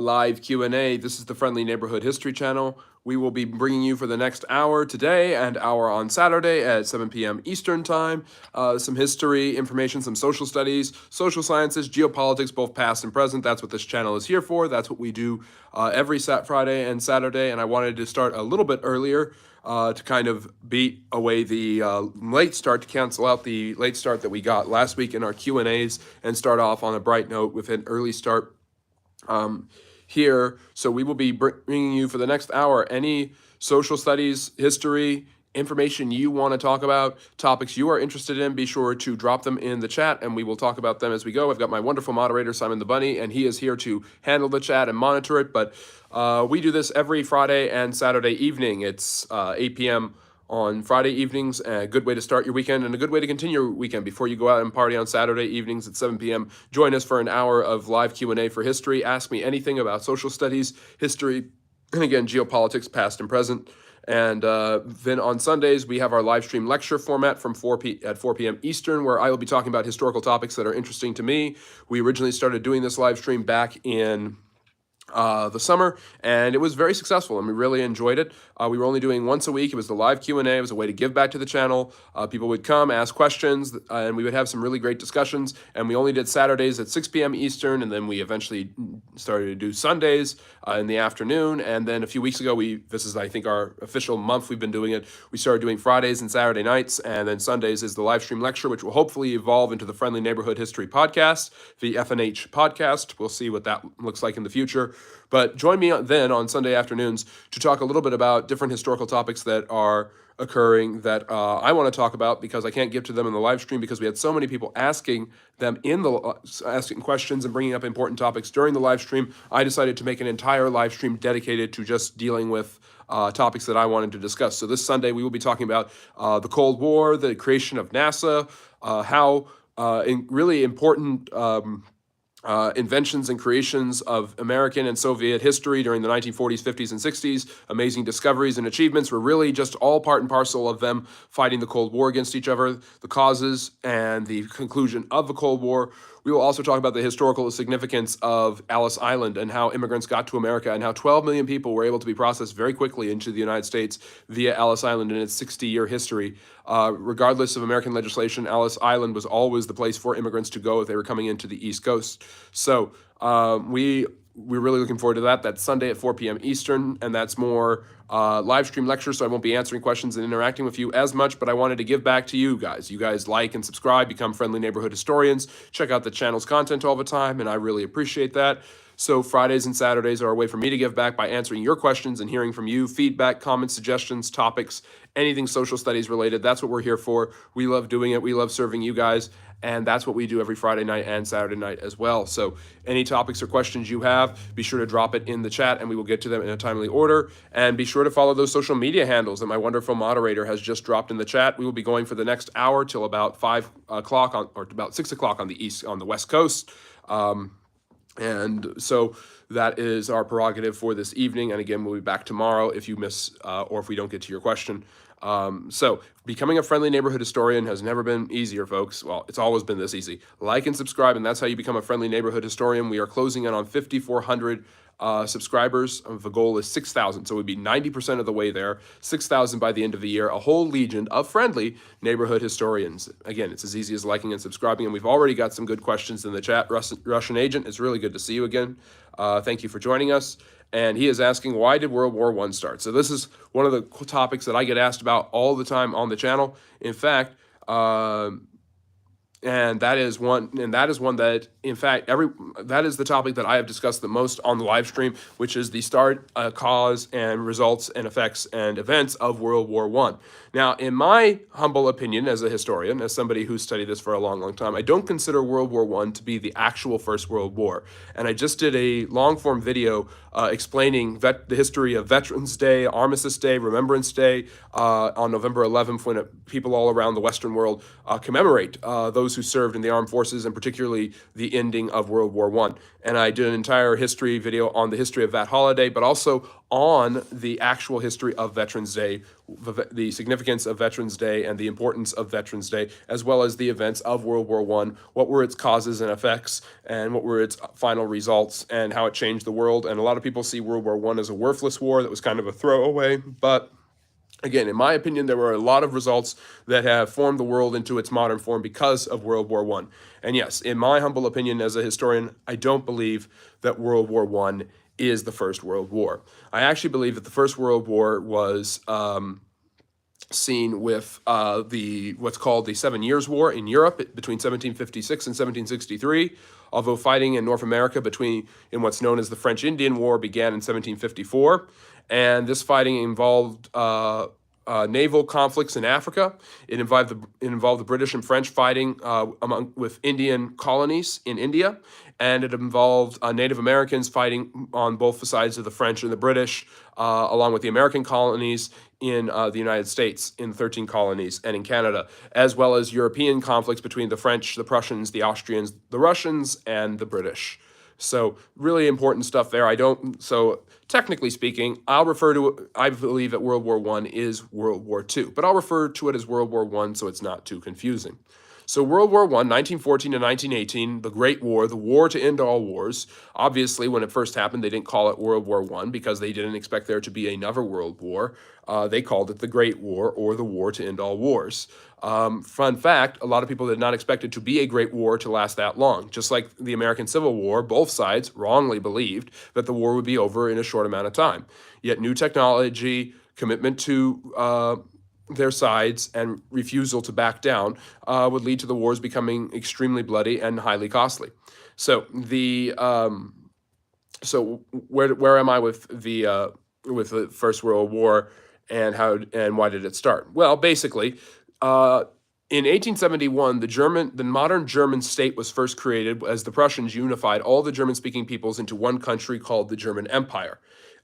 Live Q&A. This is the Friendly Neighborhood History Channel. We will be bringing you for the next hour today and hour on Saturday at 7 p.m. Eastern Time. Some history, information, some social studies, social sciences, geopolitics, both past and present. That's what this channel is here for. That's what we do every Friday and Saturday. And I wanted to start a little bit earlier to kind of beat away the late start, to cancel out the late start that we got last week in our Q&As and start off on a bright note with an early start here. So we will be bringing you for the next hour any social studies, history, information you want to talk about, topics you are interested in. Be sure to drop them in the chat and we will talk about them as we go. I've got my wonderful moderator, Simon the Bunny, and he is here to handle the chat and monitor it. But we do this every Friday and Saturday evening. It's 8 p.m. on Friday evenings, a good way to start your weekend and a good way to continue your weekend before you go out and party on Saturday evenings at 7 p.m. Join us for an hour of live Q&A for history. Ask me anything about social studies, history, and again, geopolitics, past and present. And then on Sundays, we have our live stream lecture format from 4 p.m. Eastern, where I will be talking about historical topics that are interesting to me. We originally started doing this live stream back in the summer, and it was very successful, and we really enjoyed it. We were only doing once a week. It was the live Q&A. It was a way to give back to the channel. People would come, ask questions, and we would have some really great discussions. And we only did Saturdays at 6 p.m. Eastern, and then we eventually started to do Sundays in the afternoon. And then a few weeks ago, this is, I think, our official month we've been doing it. We started doing Fridays and Saturday nights, and then Sundays is the live stream lecture, which will hopefully evolve into the Friendly Neighborhood History Podcast, the FNH Podcast. We'll see what that looks like in the future. But join me then on Sunday afternoons to talk a little bit about different historical topics that are occurring that I want to talk about, because I can't get to them in the live stream because we had so many people asking asking questions and bringing up important topics during the live stream. I decided to make an entire live stream dedicated to just dealing with topics that I wanted to discuss. So this Sunday we will be talking about the Cold War, the creation of NASA, how really important inventions and creations of American and Soviet history during the 1940s, 50s, and 60s, amazing discoveries and achievements were really just all part and parcel of them fighting the Cold War against each other, the causes and the conclusion of the Cold War. We will also talk about the historical significance of Ellis Island and how immigrants got to America and how 12 million people were able to be processed very quickly into the United States via Ellis Island in its 60-year history. Regardless of American legislation, Ellis Island was always the place for immigrants to go if they were coming into the East Coast. So we're really looking forward to that. That's Sunday at 4 p.m. Eastern, and that's more live stream lectures, so I won't be answering questions and interacting with you as much, but I wanted to give back to you guys. You guys like and subscribe, become friendly neighborhood historians, check out the channel's content all the time, and I really appreciate that. So Fridays and Saturdays are a way for me to give back by answering your questions and hearing from you, feedback, comments, suggestions, topics, anything social studies related. That's what we're here for. We love doing it. We love serving you guys. And that's what we do every Friday night and Saturday night as well. So any topics or questions you have, be sure to drop it in the chat and we will get to them in a timely order. And be sure to follow those social media handles that my wonderful moderator has just dropped in the chat. We will be going for the next hour till about 5 o'clock or about 6 o'clock on the West Coast. And so that is our prerogative for this evening. And again, we'll be back tomorrow if you miss or if we don't get to your question. So becoming a friendly neighborhood historian has never been easier, folks. Well, it's always been this easy. Like and subscribe, and that's how you become a friendly neighborhood historian. We are closing in on 5,400 subscribers. The goal is 6,000, so we'd be 90% of the way there. 6,000 by the end of the year. A whole legion of friendly neighborhood historians. Again, it's as easy as liking and subscribing, and we've already got some good questions in the chat. Russian Agent, it's really good to see you again. Thank you for joining us. And he is asking, why did World War I start? So this is one of the topics that I get asked about all the time on the channel. In fact, and that is one that, in fact, that is the topic that I have discussed the most on the live stream, which is the start, cause, and results and effects and events of World War I. Now, in my humble opinion as a historian, as somebody who's studied this for a long, long time, I don't consider World War I to be the actual First World War. And I just did a long-form video explaining the history of Veterans Day, Armistice Day, Remembrance Day on November 11th, when people all around the Western world commemorate those those who served in the armed forces, and particularly the ending of World War I. And I did an entire history video on the history of that holiday, but also on the actual history of Veterans Day, the significance of Veterans Day and the importance of Veterans Day, as well as the events of World War I, what were its causes and effects, and what were its final results, and how it changed the world. And a lot of people see World War I as a worthless war that was kind of a throwaway, but again, in my opinion, there were a lot of results that have formed the world into its modern form because of World War I. And yes, in my humble opinion as a historian, I don't believe that World War I is the First World War. I actually believe that the First World War was seen with what's called the 7 Years' War in Europe between 1756 and 1763, although fighting in North America in what's known as the French Indian War began in 1754. And this fighting involved naval conflicts in Africa. It involved the British and French fighting with Indian colonies in India, and it involved Native Americans fighting on both the sides of the French and the British, along with the American colonies in the United States, in 13 colonies, and in Canada, as well as European conflicts between the French, the Prussians, the Austrians, the Russians, and the British. So really important stuff there. So technically speaking, I believe that World War I is World War II, but I'll refer to it as World War I so it's not too confusing. So World War I, 1914 to 1918, the Great War, the war to end all wars. Obviously, when it first happened, they didn't call it World War I because they didn't expect there to be another world war. They called it the Great War, or the war to end all wars. Fun fact, a lot of people did not expect it to be a great war to last that long. Just like the American Civil War, both sides wrongly believed that the war would be over in a short amount of time. Yet new technology, commitment to their sides, and refusal to back down would lead to the wars becoming extremely bloody and highly costly. So where am I with the First World War, and why did it start? Well, basically, in 1871, the modern German state was first created as the Prussians unified all the German-speaking peoples into one country called the German Empire.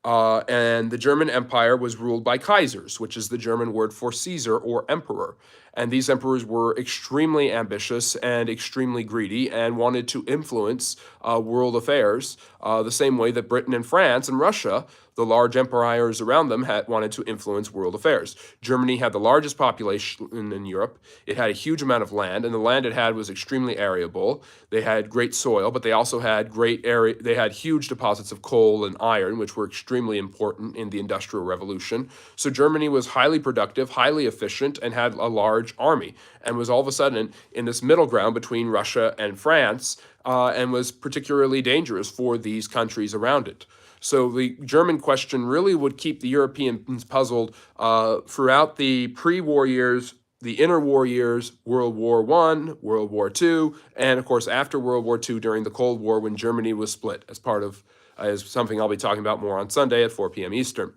And the German Empire was ruled by Kaisers, which is the German word for Caesar or emperor. And these emperors were extremely ambitious and extremely greedy and wanted to influence world affairs the same way that Britain and France and Russia, the large empires around them, wanted to influence world affairs. Germany had the largest population in Europe. It had a huge amount of land, and the land it had was extremely arable. They had great soil, but they also had they had huge deposits of coal and iron, which were extremely important in the Industrial Revolution. So Germany was highly productive, highly efficient, and had a large army, and was all of a sudden in this middle ground between Russia and France, and was particularly dangerous for these countries around it. So the German question really would keep the Europeans puzzled throughout the pre-war years, the interwar years, World War I, World War II, and of course after World War II during the Cold War when Germany was split as something I'll be talking about more on Sunday at 4 p.m. Eastern.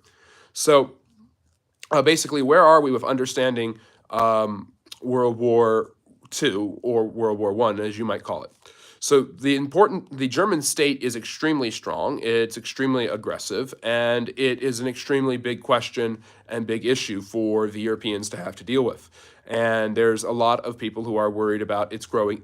So basically, where are we with understanding World War II, or World War I, as you might call it? So the German state is extremely strong, it's extremely aggressive, and it is an extremely big question and big issue for the Europeans to have to deal with. And there's a lot of people who are worried about its growing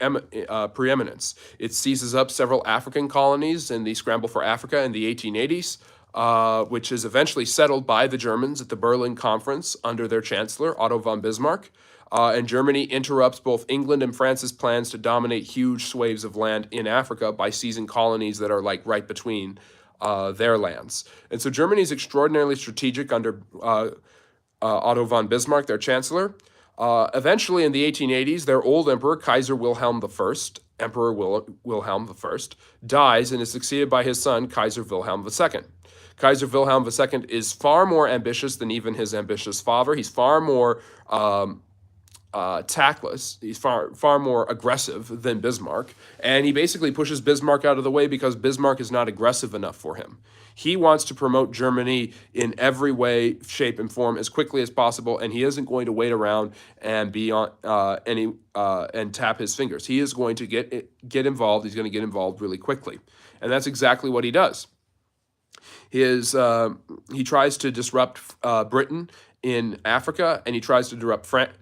preeminence. It seizes up several African colonies in the scramble for Africa in the 1880s, which is eventually settled by the Germans at the Berlin Conference under their chancellor, Otto von Bismarck. And Germany interrupts both England and France's plans to dominate huge swathes of land in Africa by seizing colonies that are like right between their lands. And so Germany is extraordinarily strategic under Otto von Bismarck, their chancellor. Eventually, in the 1880s, their old emperor, Kaiser Wilhelm I, Emperor Wilhelm I, dies and is succeeded by his son, Kaiser Wilhelm II. Kaiser Wilhelm II is far more ambitious than even his ambitious father. He's far more tactless. He's far more aggressive than Bismarck, and he basically pushes Bismarck out of the way because Bismarck is not aggressive enough for him. He wants to promote Germany in every way, shape, and form as quickly as possible, and he isn't going to wait around and be on and tap his fingers. He is going to get involved. He's going to get involved really quickly, and that's exactly what he does. He tries to disrupt Britain in Africa, and he tries to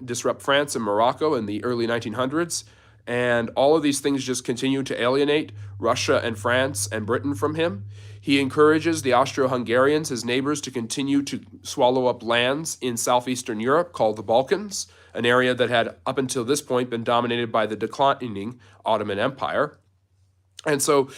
disrupt France and Morocco in the early 1900s. And all of these things just continue to alienate Russia and France and Britain from him. He encourages the Austro-Hungarians, his neighbors, to continue to swallow up lands in southeastern Europe called the Balkans, an area that had up until this point been dominated by the declining Ottoman Empire. And so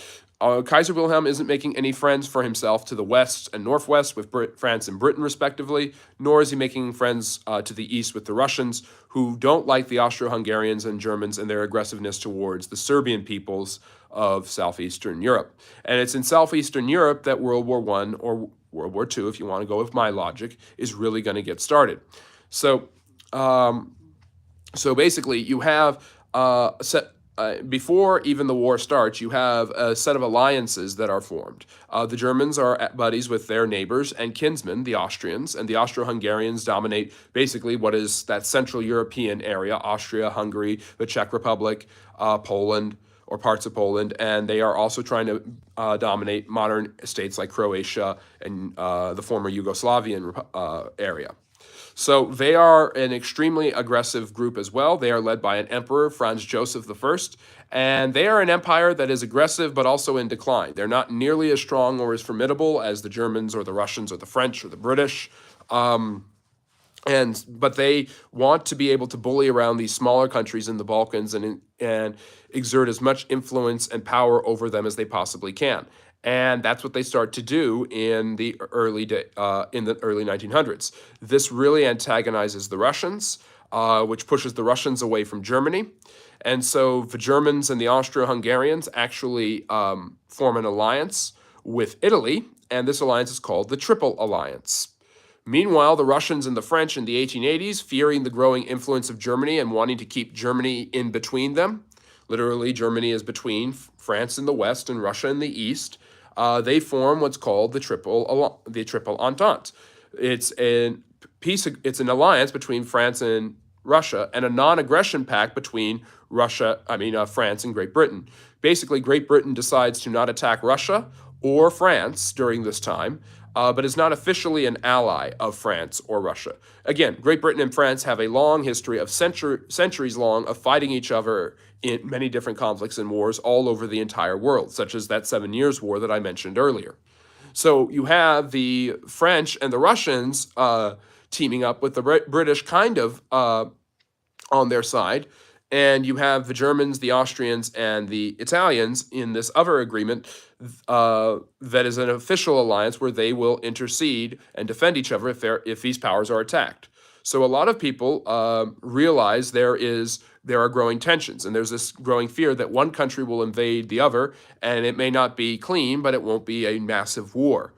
Kaiser Wilhelm isn't making any friends for himself to the west and northwest with France and Britain, respectively, nor is he making friends to the east with the Russians, who don't like the Austro-Hungarians and Germans and their aggressiveness towards the Serbian peoples of southeastern Europe. And it's in southeastern Europe that World War I, or World War II, if you want to go with my logic, is really going to get started. So, basically, you have before even the war starts, you have a set of alliances that are formed. The Germans are buddies with their neighbors and kinsmen, the Austrians, and the Austro-Hungarians dominate basically what is that Central European area, Austria, Hungary, the Czech Republic, Poland, or parts of Poland, and they are also trying to dominate modern states like Croatia and the former Yugoslavian area. So they are an extremely aggressive group as well. They are led by an emperor, Franz Joseph I, and they are an empire that is aggressive but also in decline. They're not nearly as strong or as formidable as the Germans or the Russians or the French or the British. But they want to be able to bully around these smaller countries in the Balkans and exert as much influence and power over them as they possibly can. And that's what they start to do in the early 1900s. This really antagonizes the Russians, which pushes the Russians away from Germany. And so the Germans and the Austro-Hungarians actually form an alliance with Italy, and this alliance is called the Triple Alliance. Meanwhile, the Russians and the French in the 1880s, fearing the growing influence of Germany and wanting to keep Germany in between them, literally Germany is between France in the west and Russia in the east, they form what's called the Triple Entente. It's an alliance between France and Russia and a non-aggression pact between France and Great Britain. Basically, Great Britain decides to not attack Russia or France during this time, but is not officially an ally of France or Russia. Again, Great Britain and France have a long history of centuries long of fighting each other in many different conflicts and wars all over the entire world, such as that 7 Years' War that I mentioned earlier. So you have the French and the Russians teaming up with the British kind of on their side, and you have the Germans, the Austrians, and the Italians in this other agreement that is an official alliance where they will intercede and defend each other if these powers are attacked. So a lot of people realize there are growing tensions, and there's this growing fear that one country will invade the other, and it may not be clean, but it won't be a massive war.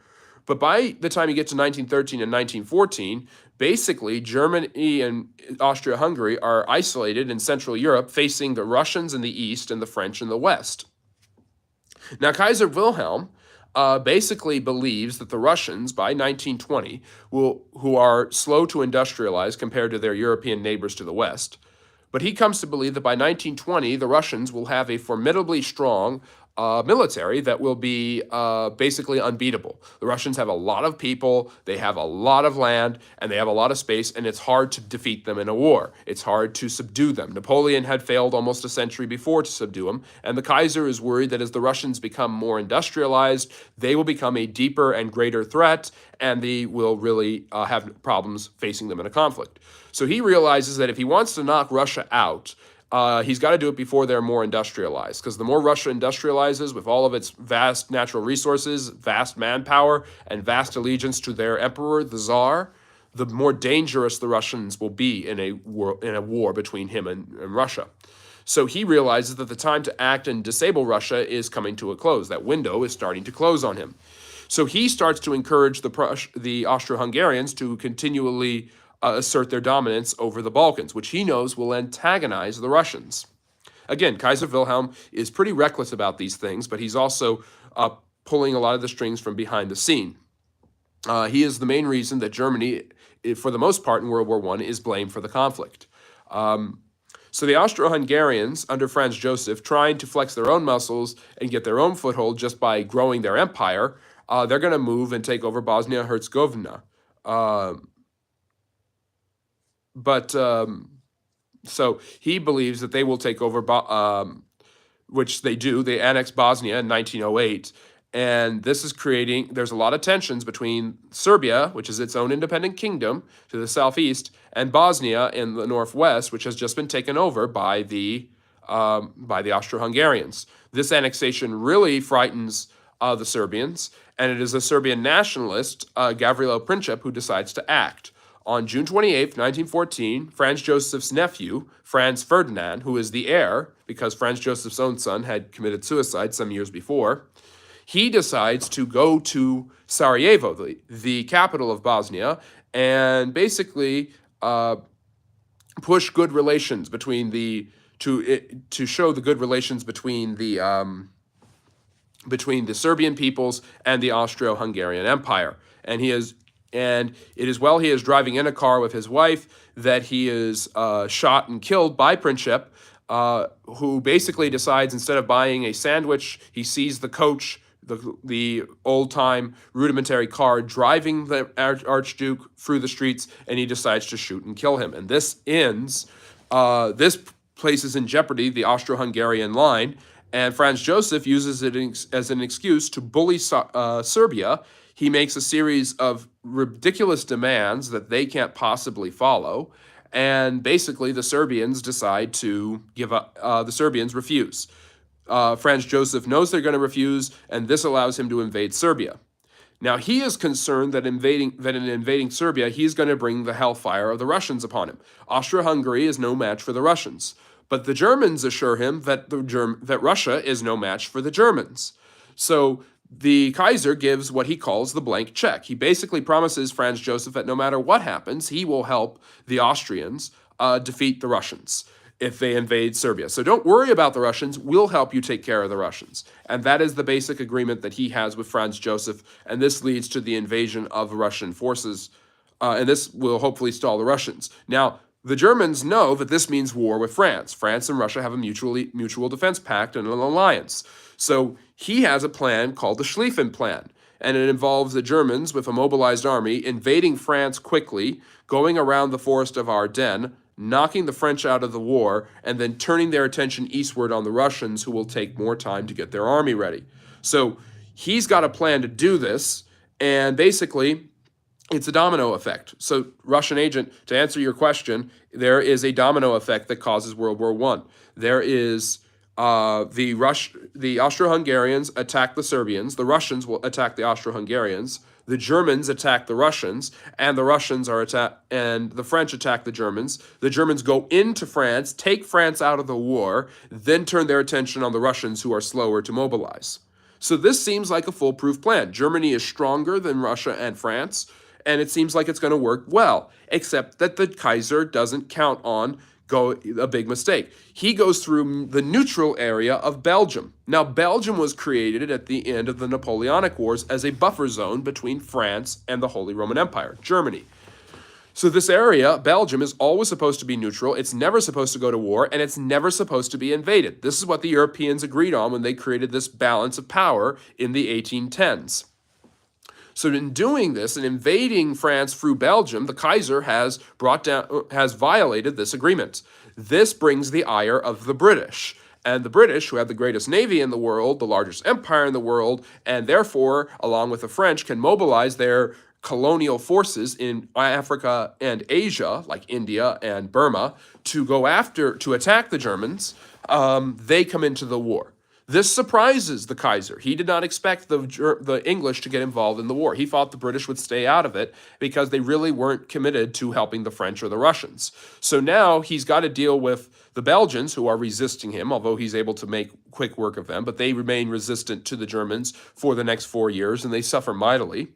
But by the time you get to 1913 and 1914, basically Germany and Austria-Hungary are isolated in Central Europe, facing the Russians in the east and the French in the west. Now, Kaiser Wilhelm basically believes that the Russians, by 1920, who are slow to industrialize compared to their European neighbors to the west, but he comes to believe that by 1920, the Russians will have a formidably strong military that will be basically unbeatable. The Russians have a lot of people, they have a lot of land, and they have a lot of space, and it's hard to defeat them in a war. It's hard to subdue them. Napoleon had failed almost a century before to subdue them, and the Kaiser is worried that as the Russians become more industrialized, they will become a deeper and greater threat, and they will really have problems facing them in a conflict. So he realizes that if he wants to knock Russia out, he's got to do it before they're more industrialized, because the more Russia industrializes with all of its vast natural resources, vast manpower, and vast allegiance to their emperor, the Tsar, the more dangerous the Russians will be in a war between him and Russia. So he realizes that the time to act and disable Russia is coming to a close. That window is starting to close on him. So he starts to encourage the Austro-Hungarians to continually assert their dominance over the Balkans, which he knows will antagonize the Russians. Again, Kaiser Wilhelm is pretty reckless about these things, but he's also pulling a lot of the strings from behind the scene. He is the main reason that Germany, for the most part in World War I, is blamed for the conflict. So the Austro-Hungarians, under Franz Joseph, trying to flex their own muscles and get their own foothold just by growing their empire, they're going to move and take over Bosnia-Herzegovina. But So he believes that they will take over, which they do. They annex Bosnia in 1908. And this is creating, there's a lot of tensions between Serbia, which is its own independent kingdom to the southeast, and Bosnia in the northwest, which has just been taken over by the Austro-Hungarians. This annexation really frightens the Serbians, and it is a Serbian nationalist, Gavrilo Princip, who decides to act. On June 28th, 1914, Franz Joseph's nephew, Franz Ferdinand, who is the heir, because Franz Joseph's own son had committed suicide some years before, he decides to go to Sarajevo, the capital of Bosnia, and basically push good relations between to show the good relations between the Serbian peoples and the Austro-Hungarian Empire. And it is while he is driving in a car with his wife that he is shot and killed by Princip, who basically decides, instead of buying a sandwich, he sees the coach, the old-time rudimentary car driving the Archduke through the streets, and he decides to shoot and kill him. And this this places in jeopardy the Austro-Hungarian line, and Franz Joseph uses it as an excuse to bully Serbia. He makes a series of ridiculous demands that they can't possibly follow, and basically the Serbians decide to give up. The Serbians refuse. Franz Joseph knows they're going to refuse, and this allows him to invade Serbia. Now, he is concerned that in invading Serbia, he's going to bring the hellfire of the Russians upon him. Austria-Hungary is no match for the Russians, but the Germans assure him that that Russia is no match for the Germans. So the Kaiser gives what he calls the blank check. He basically promises Franz Joseph that no matter what happens, he will help the Austrians defeat the Russians if they invade Serbia. So don't worry about the Russians. We'll help you take care of the Russians. And that is the basic agreement that he has with Franz Joseph. And this leads to the invasion of Russian forces. And this will hopefully stall the Russians. Now, the Germans know that this means war with France. France and Russia have a mutual defense pact and an alliance. So he has a plan called the Schlieffen Plan. And it involves the Germans with a mobilized army invading France quickly, going around the forest of Ardennes, knocking the French out of the war, and then turning their attention eastward on the Russians, who will take more time to get their army ready. So he's got a plan to do this, and basically it's a domino effect. So, Russian agent, to answer your question, there is a domino effect that causes World War I. There is the Austro-Hungarians attack the Serbians, the Russians will attack the Austro-Hungarians, the Germans attack the Russians, and the Russians are and the French attack the Germans. The Germans go into France, take France out of the war, then turn their attention on the Russians, who are slower to mobilize. So this seems like a foolproof plan. Germany is stronger than Russia and France, and it seems like it's going to work well, except that the Kaiser doesn't count on a big mistake. He goes through the neutral area of Belgium. Now, Belgium was created at the end of the Napoleonic Wars as a buffer zone between France and the Holy Roman Empire, Germany. So this area, Belgium, is always supposed to be neutral. It's never supposed to go to war, and it's never supposed to be invaded. This is what the Europeans agreed on when they created this balance of power in the 1810s. So in doing this and invading France through Belgium, the Kaiser has violated this agreement. This brings the ire of the British. And the British, who have the greatest navy in the world, the largest empire in the world, and therefore, along with the French, can mobilize their colonial forces in Africa and Asia, like India and Burma, to attack the Germans, they come into the war. This surprises the Kaiser. He did not expect the English to get involved in the war. He thought the British would stay out of it because they really weren't committed to helping the French or the Russians. So now he's got to deal with the Belgians, who are resisting him, although he's able to make quick work of them, but they remain resistant to the Germans for the next 4 years, and they suffer mightily.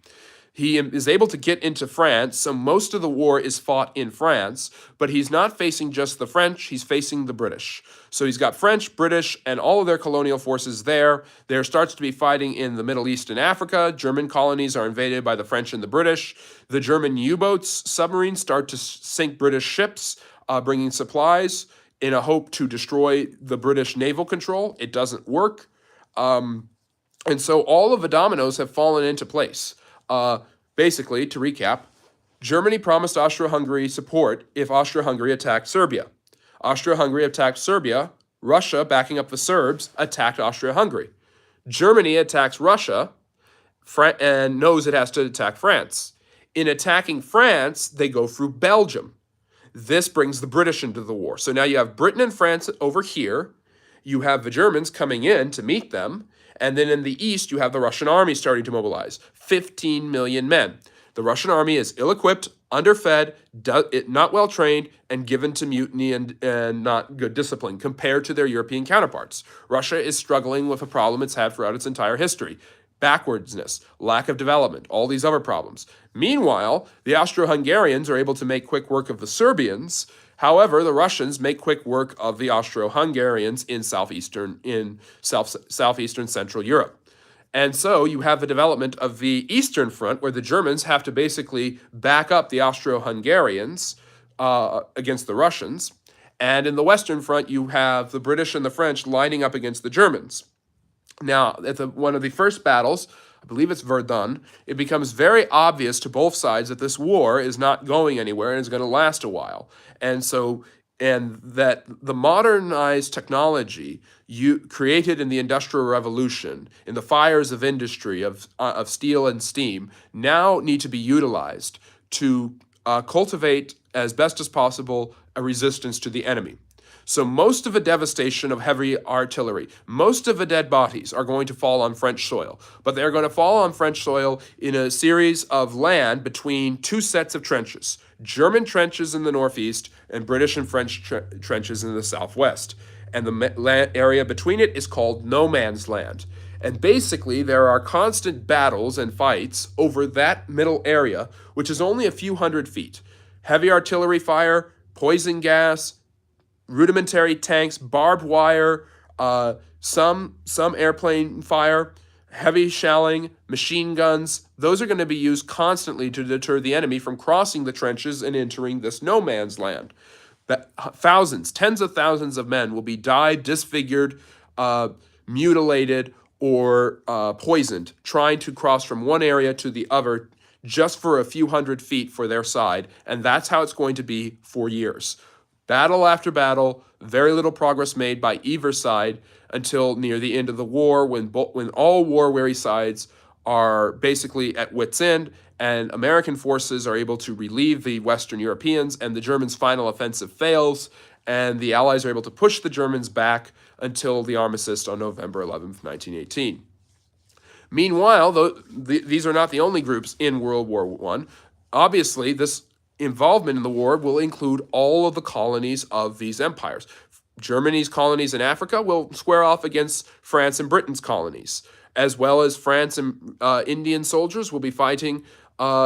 He is able to get into France, so most of the war is fought in France, but he's not facing just the French, he's facing the British. So he's got French, British, and all of their colonial forces there. There starts to be fighting in the Middle East and Africa. German colonies are invaded by the French and the British. The German U-boats, submarines, start to sink British ships, bringing supplies in a hope to destroy the British naval control. It doesn't work. And so all of the dominoes have fallen into place. Basically, to recap, Germany promised Austro-Hungary support if Austro-Hungary attacked Serbia. Austria-Hungary attacked Serbia. Russia, backing up the Serbs, attacked Austria-Hungary. Germany attacks Russia and knows it has to attack France. In attacking France, they go through Belgium. This brings the British into the war. So now you have Britain and France over here. You have the Germans coming in to meet them. And then in the east, you have the Russian army starting to mobilize. 15 million men. The Russian army is ill-equipped, underfed, not well-trained, and given to mutiny and not good discipline compared to their European counterparts. Russia is struggling with a problem it's had throughout its entire history. Backwardsness, lack of development, all these other problems. Meanwhile, the Austro-Hungarians are able to make quick work of the Serbians. However, the Russians make quick work of the Austro-Hungarians in southeastern Central Europe. And so you have the development of the Eastern Front, where the Germans have to basically back up the Austro-Hungarians against the Russians. And in the Western Front, you have the British and the French lining up against the Germans. Now, at one of the first battles, I believe it's Verdun, it becomes very obvious to both sides that this war is not going anywhere and is going to last a while. And that the modernized technology created in the Industrial Revolution, in the fires of industry, of steel and steam, now need to be utilized to cultivate as best as possible a resistance to the enemy. So most of the devastation of heavy artillery, most of the dead bodies are going to fall on French soil, but they're going to fall on French soil in a series of land between two sets of trenches, German trenches in the northeast and British and French trenches in the southwest. And the area between it is called no man's land. And basically, there are constant battles and fights over that middle area, which is only a few hundred feet. Heavy artillery fire, poison gas, rudimentary tanks, barbed wire, some airplane fire, heavy shelling, machine guns. Those are going to be used constantly to deter the enemy from crossing the trenches and entering this no man's land. Thousands, tens of thousands of men will be dyed, disfigured, mutilated, or poisoned, trying to cross from one area to the other just for a few hundred feet for their side. And that's how it's going to be for years. Battle after battle, very little progress made by either side until near the end of the war, when all war-weary sides are basically at wit's end, and American forces are able to relieve the Western Europeans, and the Germans' final offensive fails, and the Allies are able to push the Germans back until the armistice on November 11th, 1918. Meanwhile, these are not the only groups in World War I. Obviously, this involvement in the war will include all of the colonies of these empires. Germany's colonies in Africa will square off against France and Britain's colonies, as well as France and Indian soldiers will be fighting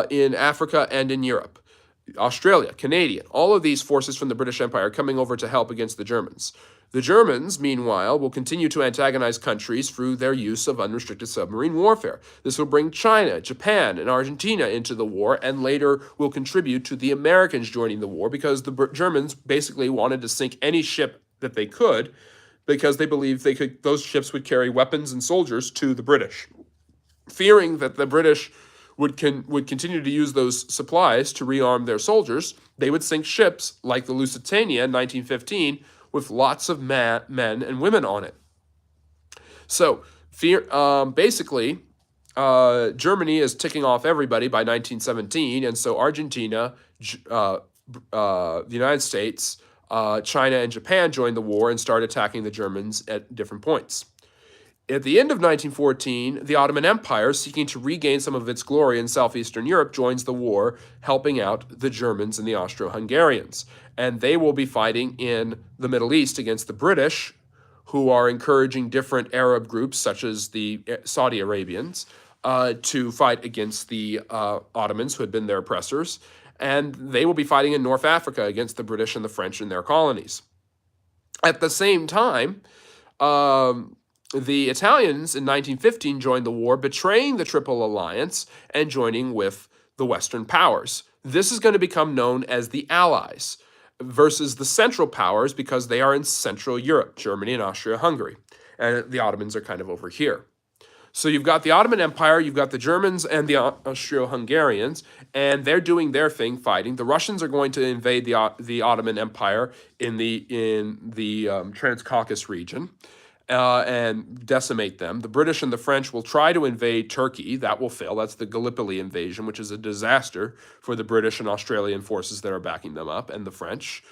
in Africa and in Europe. Australia, Canadian, all of these forces from the British Empire coming over to help against the Germans. The Germans, meanwhile, will continue to antagonize countries through their use of unrestricted submarine warfare. This will bring China, Japan, and Argentina into the war, and later will contribute to the Americans joining the war, because the Germans basically wanted to sink any ship that they could, because they believed those ships would carry weapons and soldiers to the British. Fearing that the British would continue to use those supplies to rearm their soldiers, they would sink ships like the Lusitania in 1915 with lots of men and women on it. So basically, Germany is ticking off everybody by 1917, and so Argentina, the United States, China, and Japan joined the war and started attacking the Germans at different points. At the end of 1914, the Ottoman Empire, seeking to regain some of its glory in southeastern Europe, joins the war, helping out the Germans and the Austro-Hungarians. And they will be fighting in the Middle East against the British, who are encouraging different Arab groups, such as the Saudi Arabians, to fight against the Ottomans, who had been their oppressors. And they will be fighting in North Africa against the British and the French in their colonies. At the same time, the Italians in 1915 joined the war, betraying the Triple Alliance and joining with the Western powers. This is going to become known as the Allies versus the Central Powers, because they are in Central Europe, Germany and Austria-Hungary. And the Ottomans are kind of over here. So you've got the Ottoman Empire, you've got the Germans and the Austro-Hungarians, and they're doing their thing, fighting. The Russians are going to invade the Ottoman Empire in the Transcaucasus region and decimate them. The British and the French will try to invade Turkey. That will fail. That's the Gallipoli invasion, which is a disaster for the British and Australian forces that are backing them up, and the French.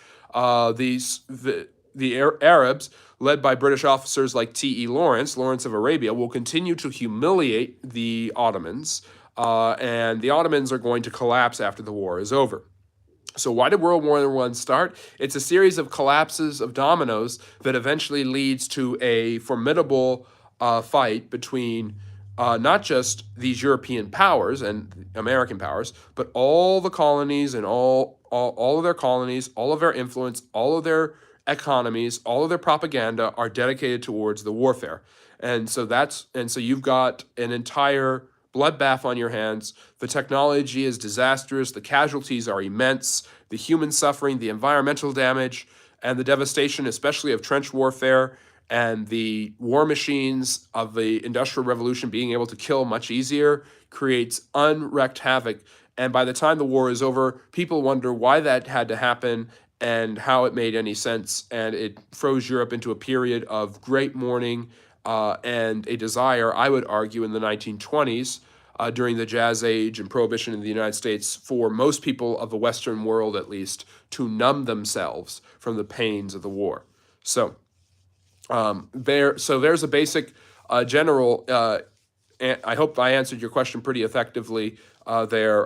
The Arabs, led by British officers like T.E. Lawrence of Arabia, will continue to humiliate the Ottomans, and the Ottomans are going to collapse after the war is over. So why did World War I start? It's a series of collapses of dominoes that eventually leads to a formidable fight between not just these European powers and American powers, but all the colonies and all of their colonies, all of their influence, all of their economies, all of their propaganda are dedicated towards the warfare. And so you've got an entire bloodbath on your hands. The technology is disastrous. The casualties are immense. The human suffering, the environmental damage, and the devastation, especially of trench warfare and the war machines of the Industrial Revolution being able to kill much easier, creates unwreaked havoc. And by the time the war is over, people wonder why that had to happen and how it made any sense. And it froze Europe into a period of great mourning and a desire, I would argue, in the 1920s, during the Jazz Age and Prohibition in the United States, for most people of the Western world, at least, to numb themselves from the pains of the war. So there's a basic general. I hope I answered your question pretty effectively there,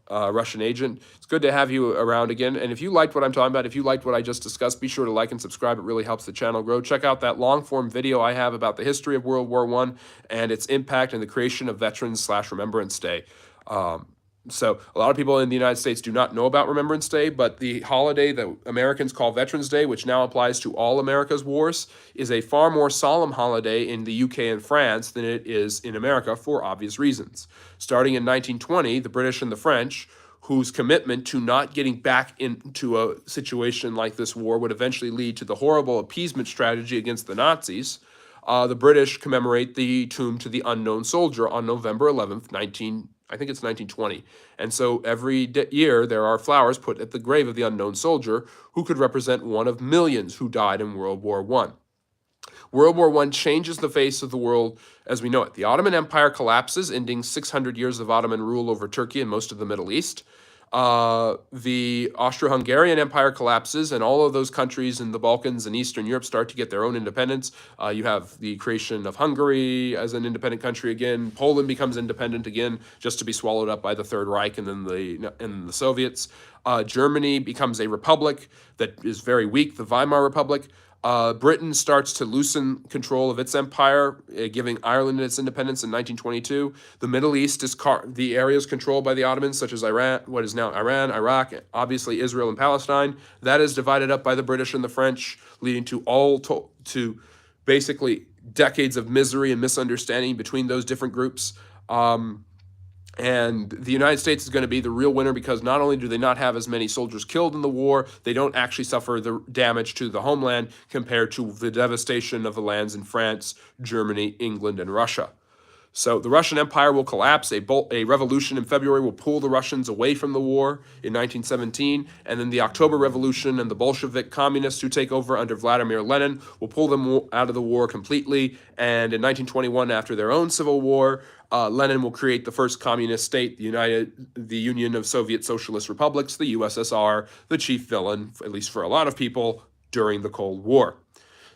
Russian agent. It's good to have you around again. And if you liked what I'm talking about, if you liked what I just discussed, be sure to like and subscribe. It really helps the channel grow. Check out that long-form video I have about the history of World War I and its impact and the creation of Veterans/Remembrance Day. So a lot of people in the United States do not know about Remembrance Day, but the holiday that Americans call Veterans Day, which now applies to all America's wars, is a far more solemn holiday in the UK and France than it is in America for obvious reasons. Starting in 1920, the British and the French, whose commitment to not getting back into a situation like this war would eventually lead to the horrible appeasement strategy against the Nazis, the British commemorate the Tomb to the Unknown Soldier on November 11th, 1920. And so every year there are flowers put at the grave of the unknown soldier who could represent one of millions who died in World War I. World War I changes the face of the world as we know it. The Ottoman Empire collapses, ending 600 years of Ottoman rule over Turkey and most of the Middle East. The Austro-Hungarian Empire collapses, and all of those countries in the Balkans and Eastern Europe start to get their own independence. You have the creation of Hungary as an independent country again. Poland becomes independent again, just to be swallowed up by the Third Reich and then the Soviets. Germany becomes a republic that is very weak, the Weimar Republic. Britain starts to loosen control of its empire, giving Ireland its independence in 1922. The Middle East is the areas controlled by the Ottomans, such as Iran, what is now Iran, Iraq, obviously Israel and Palestine. That is divided up by the British and the French, leading to basically decades of misery and misunderstanding between those different groups. And the United States is going to be the real winner because not only do they not have as many soldiers killed in the war, they don't actually suffer the damage to the homeland compared to the devastation of the lands in France, Germany, England, and Russia. So the Russian Empire will collapse. A revolution in February will pull the Russians away from the war in 1917. And then the October Revolution and the Bolshevik communists who take over under Vladimir Lenin will pull them out of the war completely. And in 1921, after their own civil war, Lenin will create the first communist state, the Union of Soviet Socialist Republics, the USSR, the chief villain, at least for a lot of people, during the Cold War.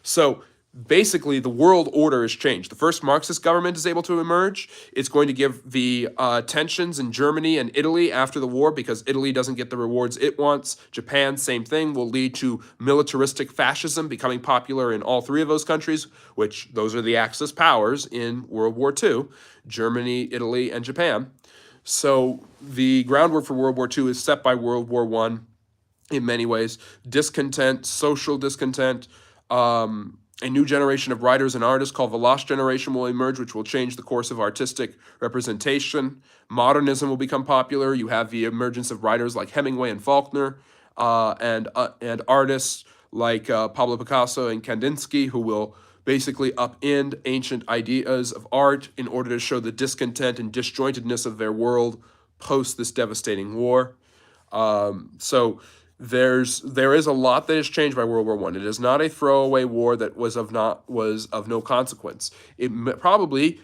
So basically, the world order has changed. The first Marxist government is able to emerge. It's going to give the tensions in Germany and Italy after the war because Italy doesn't get the rewards it wants. Japan, same thing, will lead to militaristic fascism becoming popular in all three of those countries, which those are the Axis powers in World War II, Germany, Italy, and Japan. So the groundwork for World War II is set by World War I in many ways. Discontent, social discontent, a new generation of writers and artists called the Lost Generation will emerge, which will change the course of artistic representation. Modernism will become popular. You have the emergence of writers like Hemingway and Faulkner, and artists like Pablo Picasso and Kandinsky, who will basically upend ancient ideas of art in order to show the discontent and disjointedness of their world post this devastating war. So there is a lot that has changed by World War One. It is not a throwaway war that was of no consequence. It probably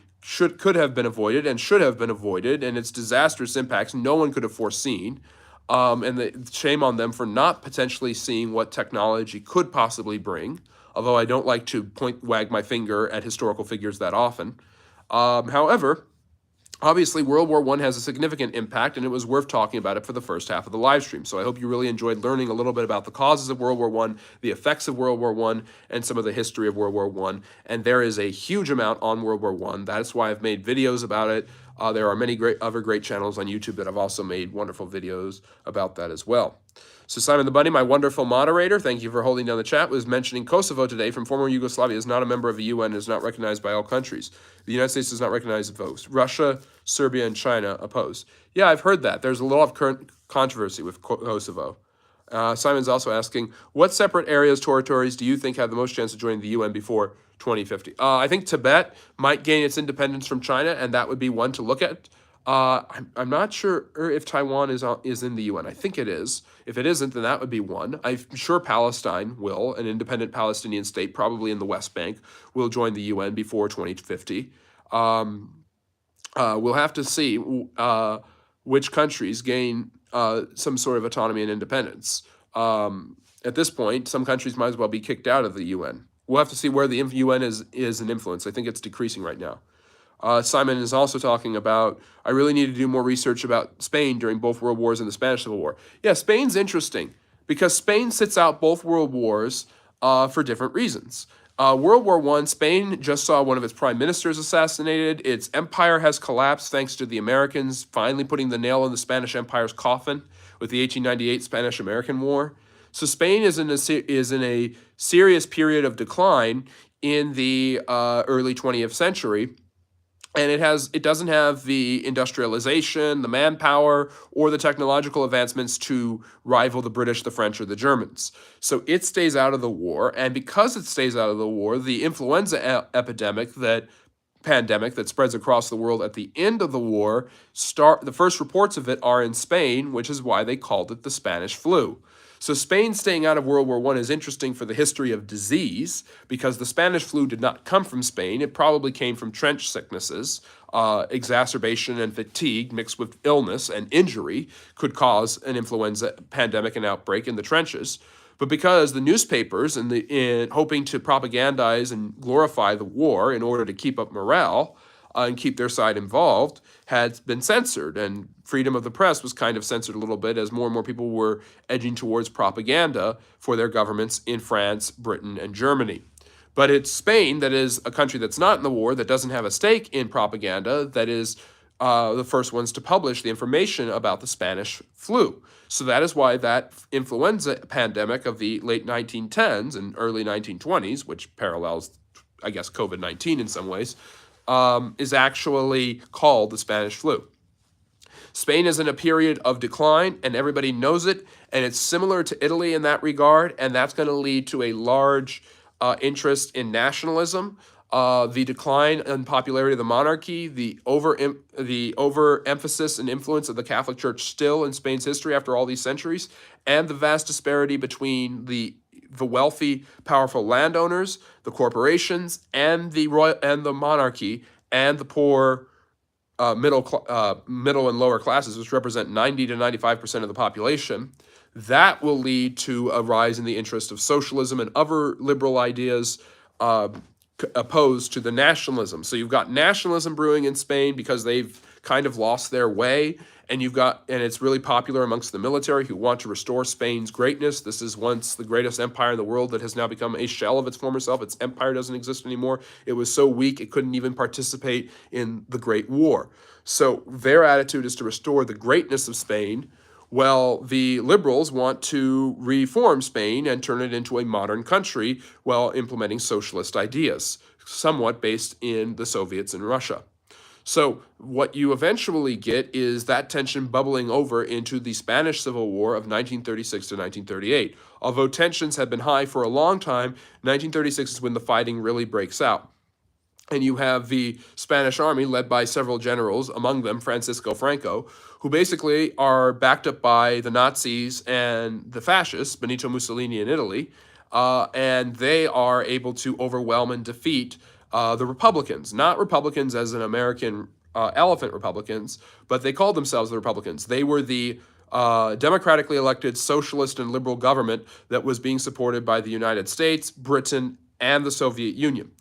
could have been avoided and should have been avoided, and its disastrous impacts no one could have foreseen. And shame on them for not potentially seeing what technology could possibly bring. Although I don't like to wag my finger at historical figures that often. However, obviously, World War I has a significant impact, and it was worth talking about it for the first half of the live stream. So I hope you really enjoyed learning a little bit about the causes of World War I, the effects of World War I, and some of the history of World War I. And there is a huge amount on World War I. That's why I've made videos about it. There are many other great channels on YouTube that have also made wonderful videos about that as well. So Simon the Bunny, my wonderful moderator, thank you for holding down the chat, was mentioning Kosovo today from former Yugoslavia is not a member of the UN and is not recognized by all countries. The United States does not recognize the votes. Russia, Serbia, and China oppose. Yeah, I've heard that. There's a lot of current controversy with Kosovo. Simon's also asking, what separate areas, territories do you think have the most chance of joining the UN before 2050? I think Tibet might gain its independence from China, and that would be one to look at. I'm not sure if Taiwan is in the UN. I think it is. If it isn't, then that would be one. I'm sure Palestine will, an independent Palestinian state, probably in the West Bank, will join the UN before 2050. We'll have to see which countries gain some sort of autonomy and independence. At this point, some countries might as well be kicked out of the UN. We'll have to see where the UN is an influence. I think it's decreasing right now. Simon is also talking about, I really need to do more research about Spain during both world wars and the Spanish Civil War. Yeah, Spain's interesting because Spain sits out both world wars for different reasons. World War I, Spain just saw one of its prime ministers assassinated. Its empire has collapsed thanks to the Americans finally putting the nail in the Spanish Empire's coffin with the 1898 Spanish-American War. So Spain is in a serious period of decline in the early 20th century. And it doesn't have the industrialization, the manpower, or the technological advancements to rival the British, the French, or the Germans. So it stays out of the war, and because it stays out of the war, the influenza pandemic that spreads across the world at the end of the war, the first reports of it are in Spain, which is why they called it the Spanish flu. So Spain staying out of World War I is interesting for the history of disease because the Spanish flu did not come from Spain. It probably came from trench sicknesses. Exacerbation and fatigue mixed with illness and injury could cause an influenza pandemic and outbreak in the trenches. But because the newspapers, in hoping to propagandize and glorify the war in order to keep up morale and keep their side involved, had been censored, and freedom of the press was kind of censored a little bit as more and more people were edging towards propaganda for their governments in France, Britain, and Germany. But it's Spain that is a country that's not in the war, that doesn't have a stake in propaganda, that is the first ones to publish the information about the Spanish flu. So that is why that influenza pandemic of the late 1910s and early 1920s, which parallels, I guess, COVID-19 in some ways, is actually called the Spanish flu. Spain is in a period of decline, and everybody knows it, and it's similar to Italy in that regard, and that's going to lead to a large interest in nationalism, the decline in popularity of the monarchy, the overemphasis and influence of the Catholic Church still in Spain's history after all these centuries, and the vast disparity between the wealthy, powerful landowners, the corporations, and the monarchy, and the poor middle and lower classes, which represent 90 to 95% of the population. That will lead to a rise in the interest of socialism and other liberal ideas opposed to the nationalism. So you've got nationalism brewing in Spain because they've kind of lost their way, and it's really popular amongst the military who want to restore Spain's greatness. This is once the greatest empire in the world that has now become a shell of its former self. Its empire doesn't exist anymore. It was so weak it couldn't even participate in the Great War. So their attitude is to restore the greatness of Spain. Well, the liberals want to reform Spain and turn it into a modern country while implementing socialist ideas, somewhat based in the Soviets and Russia. So what you eventually get is that tension bubbling over into the Spanish Civil War of 1936 to 1938. Although tensions had been high for a long time, 1936 is when the fighting really breaks out. And you have the Spanish army led by several generals, among them Francisco Franco, who basically are backed up by the Nazis and the fascists, Benito Mussolini in Italy, and they are able to overwhelm and defeat the Republicans. Not Republicans as in American elephant Republicans, but they called themselves the Republicans. They were the democratically elected socialist and liberal government that was being supported by the United States, Britain, and the Soviet Union,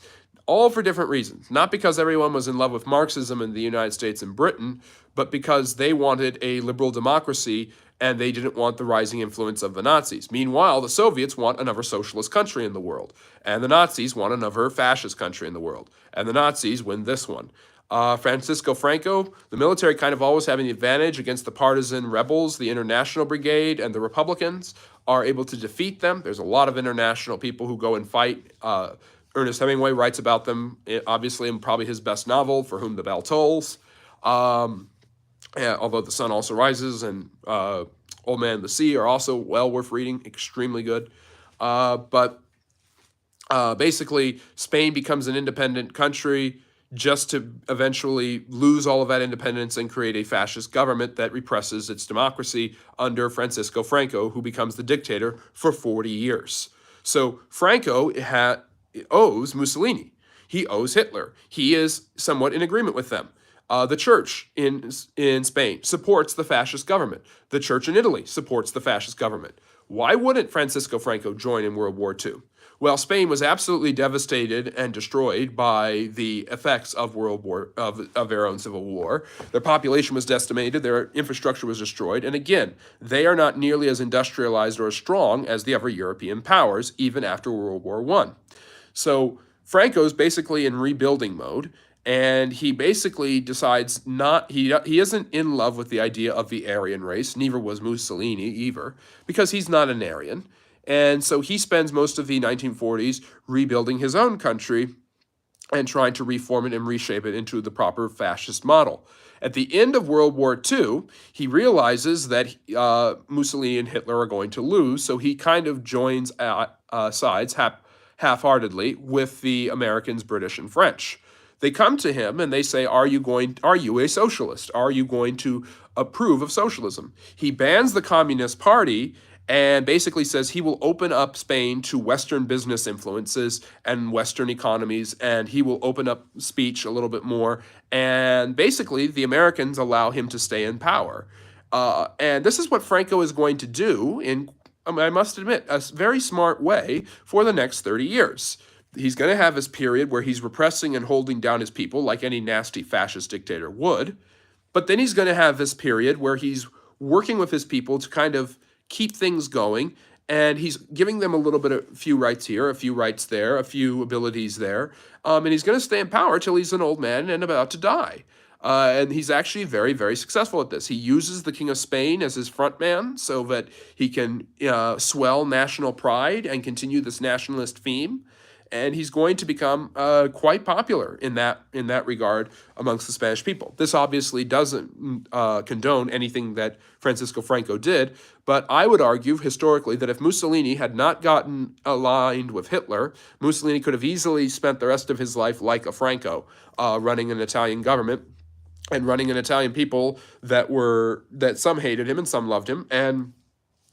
all for different reasons. Not because everyone was in love with Marxism in the United States and Britain, but because they wanted a liberal democracy and they didn't want the rising influence of the Nazis. Meanwhile, the Soviets want another socialist country in the world, and the Nazis want another fascist country in the world, and the Nazis win this one. Francisco Franco, the military kind of always having the advantage against the partisan rebels, the International Brigade, and the Republicans are able to defeat them. There's a lot of international people who go and fight. Ernest Hemingway writes about them, obviously, in probably his best novel, For Whom the Bell Tolls. Yeah, although The Sun Also Rises and Old Man and the Sea are also well worth reading, extremely good. But basically, Spain becomes an independent country just to eventually lose all of that independence and create a fascist government that represses its democracy under Francisco Franco, who becomes the dictator for 40 years. So Franco owes Mussolini. He owes Hitler. He is somewhat in agreement with them. The church in Spain supports the fascist government. The church in Italy supports the fascist government. Why wouldn't Francisco Franco join in World War II? Well, Spain was absolutely devastated and destroyed by the effects of of their own civil war. Their population was decimated, their infrastructure was destroyed, and again, they are not nearly as industrialized or as strong as the other European powers, even after World War I. So Franco's basically in rebuilding mode, and he basically decides he isn't in love with the idea of the Aryan race, neither was Mussolini either, because he's not an Aryan. And so he spends most of the 1940s rebuilding his own country and trying to reform it and reshape it into the proper fascist model. At the end of World War II, he realizes that Mussolini and Hitler are going to lose, so he kind of joins sides half-heartedly with the Americans, British, and French. They come to him and they say, are you a socialist? Are you going to approve of socialism? He bans the Communist Party and basically says he will open up Spain to Western business influences and Western economies, and he will open up speech a little bit more. And basically, the Americans allow him to stay in power. And this is what Franco is going to do in, I must admit, a very smart way for the next 30 years. He's going to have his period where he's repressing and holding down his people like any nasty fascist dictator would. But then he's going to have this period where he's working with his people to kind of keep things going, and he's giving them a few rights here, a few rights there, a few abilities there, and he's going to stay in power till he's an old man and about to die. And he's actually very, very successful at this. He uses the King of Spain as his front man so that he can swell national pride and continue this nationalist theme. And he's going to become quite popular in that regard amongst the Spanish people. This obviously doesn't condone anything that Francisco Franco did, but I would argue historically that if Mussolini had not gotten aligned with Hitler, Mussolini could have easily spent the rest of his life like a Franco, running an Italian government and running an Italian people that some hated him and some loved him, and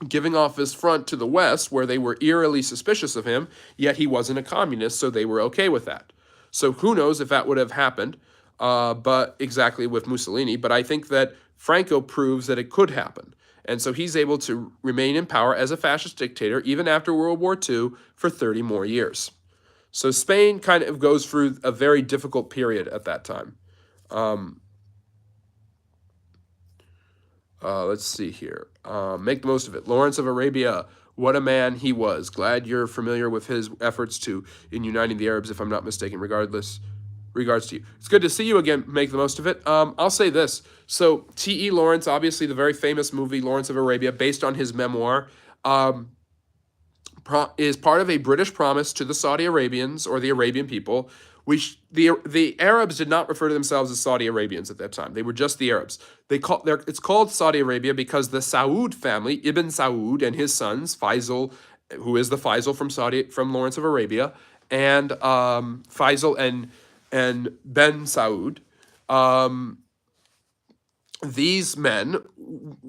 giving off his front to the West, where they were eerily suspicious of him, yet he wasn't a communist, so they were okay with that. So who knows if that would have happened, but exactly with Mussolini. But I think that Franco proves that it could happen. And so he's able to remain in power as a fascist dictator, even after World War II, for 30 more years. So Spain kind of goes through a very difficult period at that time. Let's see here. Make the most of it. Lawrence of Arabia, what a man he was. Glad you're familiar with his efforts in uniting the Arabs, if I'm not mistaken, regards to you. It's good to see you again. Make the most of it. I'll say this. So T.E. Lawrence, obviously the very famous movie Lawrence of Arabia, based on his memoir, is part of a British promise to the Saudi Arabians, or the Arabian people, The Arabs did not refer to themselves as Saudi Arabians at that time. They were just the Arabs. It's called Saudi Arabia because the Saud family, Ibn Saud and his sons, Faisal, who is the Faisal from Lawrence of Arabia, and Faisal and Ben Saud, these men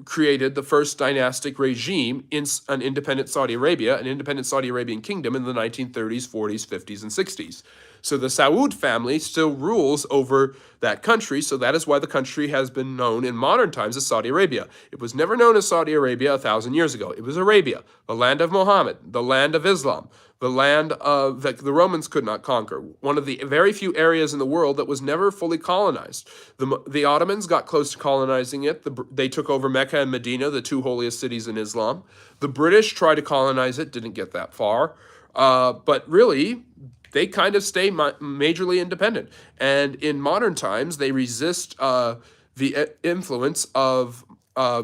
created the first dynastic regime in an independent Saudi Arabia, an independent Saudi Arabian kingdom in the 1930s, 40s, 50s, and 60s. So the Saud family still rules over that country, so that is why the country has been known in modern times as Saudi Arabia. It was never known as Saudi Arabia 1,000 years ago. It was Arabia, the land of Muhammad, the land of Islam, the land that the Romans could not conquer, one of the very few areas in the world that was never fully colonized. The Ottomans got close to colonizing it. They took over Mecca and Medina, the two holiest cities in Islam. The British tried to colonize it, didn't get that far. But really, they kind of stay majorly independent. And in modern times, they resist the influence of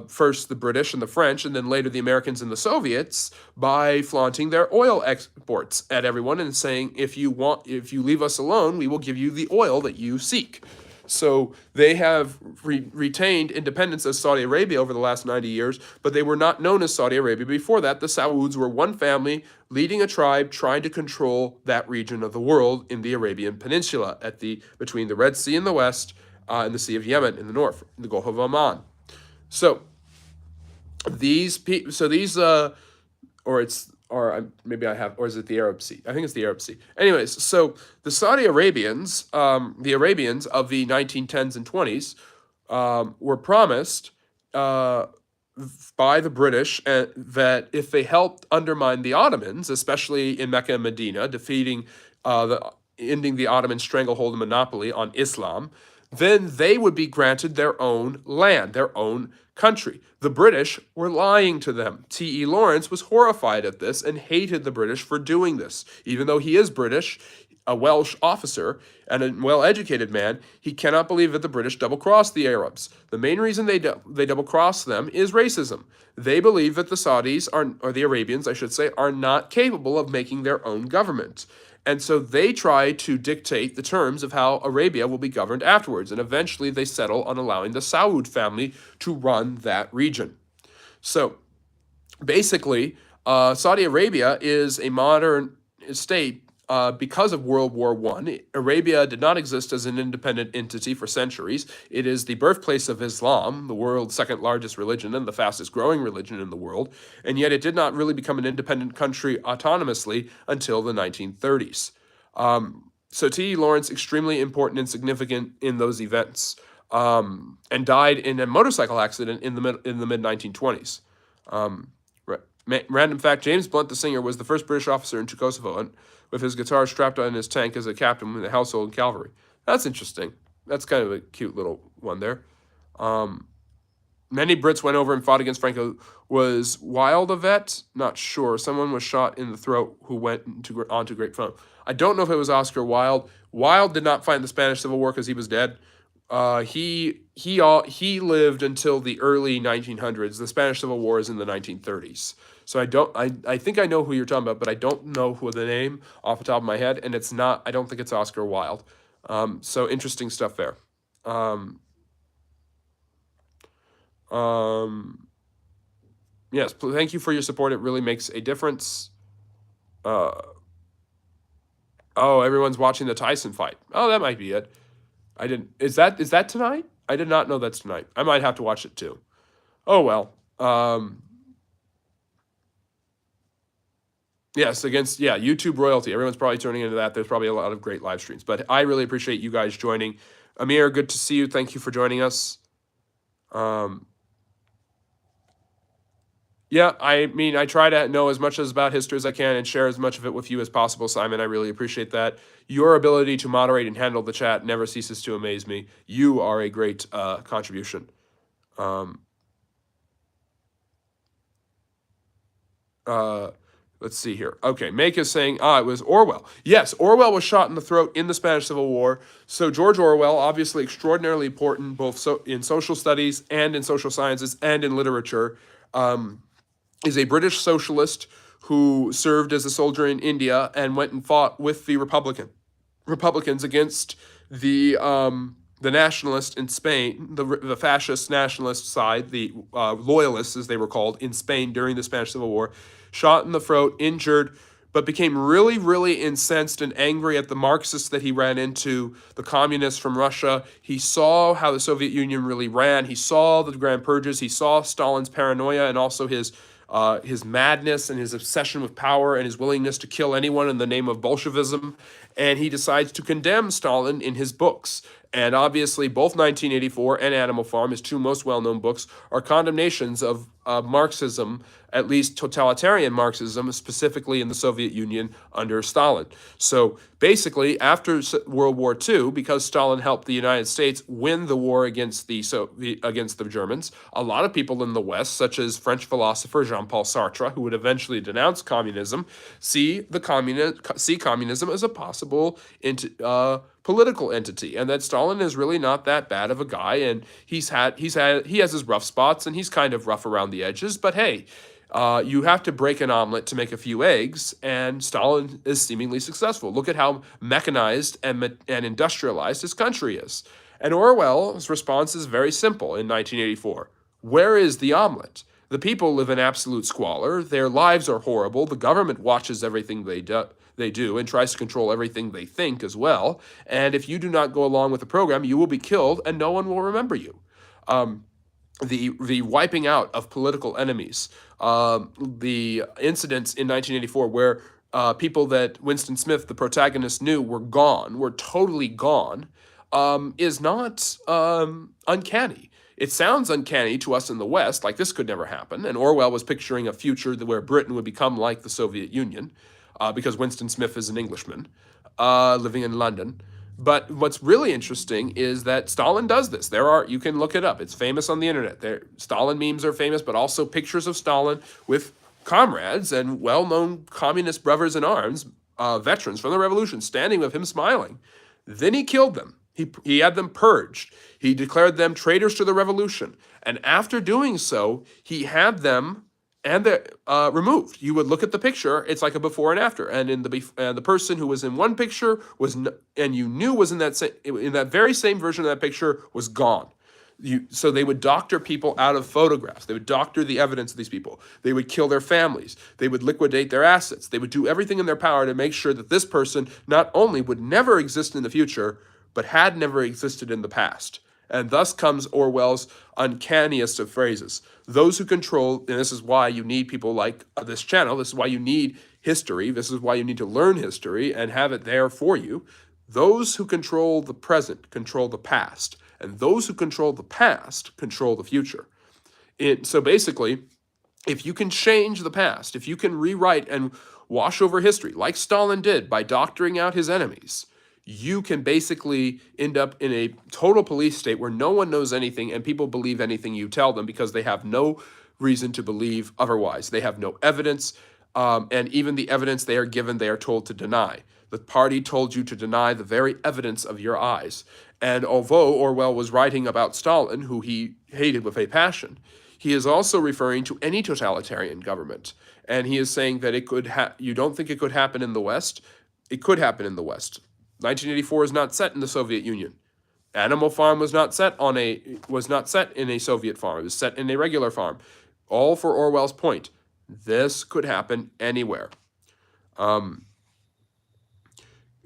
first the British and the French, and then later the Americans and the Soviets, by flaunting their oil exports at everyone and saying, if you leave us alone, we will give you the oil that you seek. So they have retained independence as Saudi Arabia over the last 90 years, but they were not known as Saudi Arabia before that. The Sauds were one family leading a tribe trying to control that region of the world in the Arabian Peninsula between the Red Sea in the west and the Sea of Yemen in the north, the Gulf of Oman. So these people, or is it the Arab Sea? I think it's the Arab Sea. Anyways, so the Saudi Arabians, the Arabians of the 1910s and 20s, were promised by the British that if they helped undermine the Ottomans, especially in Mecca and Medina, ending the Ottoman stranglehold and monopoly on Islam, then they would be granted their own land, their own country. The British were lying to them. T.E. Lawrence was horrified at this and hated the British for doing this. Even though he is British, a Welsh officer, and a well-educated man, he cannot believe that the British double-crossed the Arabs. The main reason they double-crossed them is racism. They believe that the Saudis, or the Arabians, I should say, are not capable of making their own government. And so they try to dictate the terms of how Arabia will be governed afterwards. And eventually they settle on allowing the Saud family to run that region. So basically, Saudi Arabia is a modern state because of World War I. Arabia did not exist as an independent entity for centuries. It is the birthplace of Islam, the world's second largest religion and the fastest growing religion in the world, and yet it did not really become an independent country autonomously until the 1930s. So T.E. Lawrence, extremely important and significant in those events, and died in a motorcycle accident in the mid-1920s. Random fact, James Blunt, the singer, was the first British officer into Kosovo, and with his guitar strapped on his tank as a captain in the household cavalry. That's interesting. That's kind of a cute little one there. Many Brits went over and fought against Franco. Was Wilde a vet? Not sure. Someone was shot in the throat who went onto great fame. I don't know if it was Oscar Wilde. Wilde did not fight in the Spanish Civil War because he was dead. He lived until the early 1900s. The Spanish Civil War is in the 1930s. So I think I know who you're talking about, but I don't know who the name off the top of my head, and I don't think it's Oscar Wilde. So interesting stuff there. Yes, thank you for your support. It really makes a difference. Oh, everyone's watching the Tyson fight. Oh, that might be it. Is that tonight? I did not know that's tonight. I might have to watch it too. Oh, well. Yes, YouTube royalty. Everyone's probably turning into that. There's probably a lot of great live streams. But I really appreciate you guys joining. Amir, good to see you. Thank you for joining us. Yeah, I mean, I try to know as much about history as I can and share as much of it with you as possible, Simon. I really appreciate that. Your ability to moderate and handle the chat never ceases to amaze me. You are a great contribution. Let's see here. Okay, Make is saying, it was Orwell. Yes, Orwell was shot in the throat in the Spanish Civil War. So George Orwell, obviously extraordinarily important both in social studies and in social sciences and in literature, is a British socialist who served as a soldier in India and went and fought with the Republican Republicans against the nationalists in Spain, the fascist nationalist side, the loyalists as they were called in Spain during the Spanish Civil War, shot in the throat, injured, but became really, really incensed and angry at the Marxists that he ran into, the communists from Russia. He saw how the Soviet Union really ran. He saw the Grand Purges. He saw Stalin's paranoia and also his madness and his obsession with power and his willingness to kill anyone in the name of Bolshevism. And he decides to condemn Stalin in his books. And obviously, both 1984 and Animal Farm, his two most well-known books, are condemnations of Marxism, at least totalitarian Marxism, specifically in the Soviet Union under Stalin. So basically, after World War II, because Stalin helped the United States win the war against the Germans, a lot of people in the West, such as French philosopher Jean-Paul Sartre, who would eventually denounce communism, see communism as a possible political entity, and that Stalin is really not that bad of a guy, and he has his rough spots, and he's kind of rough around the edges. But hey, you have to break an omelet to make a few eggs, and Stalin is seemingly successful. Look at how mechanized and industrialized his country is. And Orwell's response is very simple in 1984. Where is the omelet? The people live in absolute squalor. Their lives are horrible. The government watches everything they do and tries to control everything they think as well. And if you do not go along with the program, you will be killed and no one will remember you. The wiping out of political enemies, the incidents in 1984 where people that Winston Smith, the protagonist, knew were totally gone, is not uncanny. It sounds uncanny to us in the West, like this could never happen. And Orwell was picturing a future where Britain would become like the Soviet Union, because Winston Smith is an Englishman living in London. But what's really interesting is that Stalin does this. You can look it up. It's famous on the internet. Stalin memes are famous, but also pictures of Stalin with comrades and well-known communist brothers in arms, veterans from the revolution, standing with him smiling. Then he killed them. He had them purged. He declared them traitors to the revolution. And after doing so, he had them removed. You would look at the picture; it's like a before and after. And the person who was in one picture was in that very same version of that picture was gone. So they would doctor people out of photographs. They would doctor the evidence of these people. They would kill their families. They would liquidate their assets. They would do everything in their power to make sure that this person not only would never exist in the future, but had never existed in the past. And thus comes Orwell's uncanniest of phrases. Those who control, and this is why you need people like this channel, this is why you need history, this is why you need to learn history and have it there for you. Those who control the present control the past, and those who control the past control the future. So basically, if you can change the past, if you can rewrite and wash over history, like Stalin did by doctoring out his enemies, you can basically end up in a total police state where no one knows anything and people believe anything you tell them because they have no reason to believe otherwise. They have no evidence, and even the evidence they are given, they are told to deny. The party told you to deny the very evidence of your eyes. And although Orwell was writing about Stalin, who he hated with a passion, he is also referring to any totalitarian government. And he is saying that you don't think it could happen in the West? It could happen in the West. 1984 is not set in the Soviet Union. Animal Farm was not set in a Soviet farm. It was set in a regular farm. All for Orwell's point. This could happen anywhere.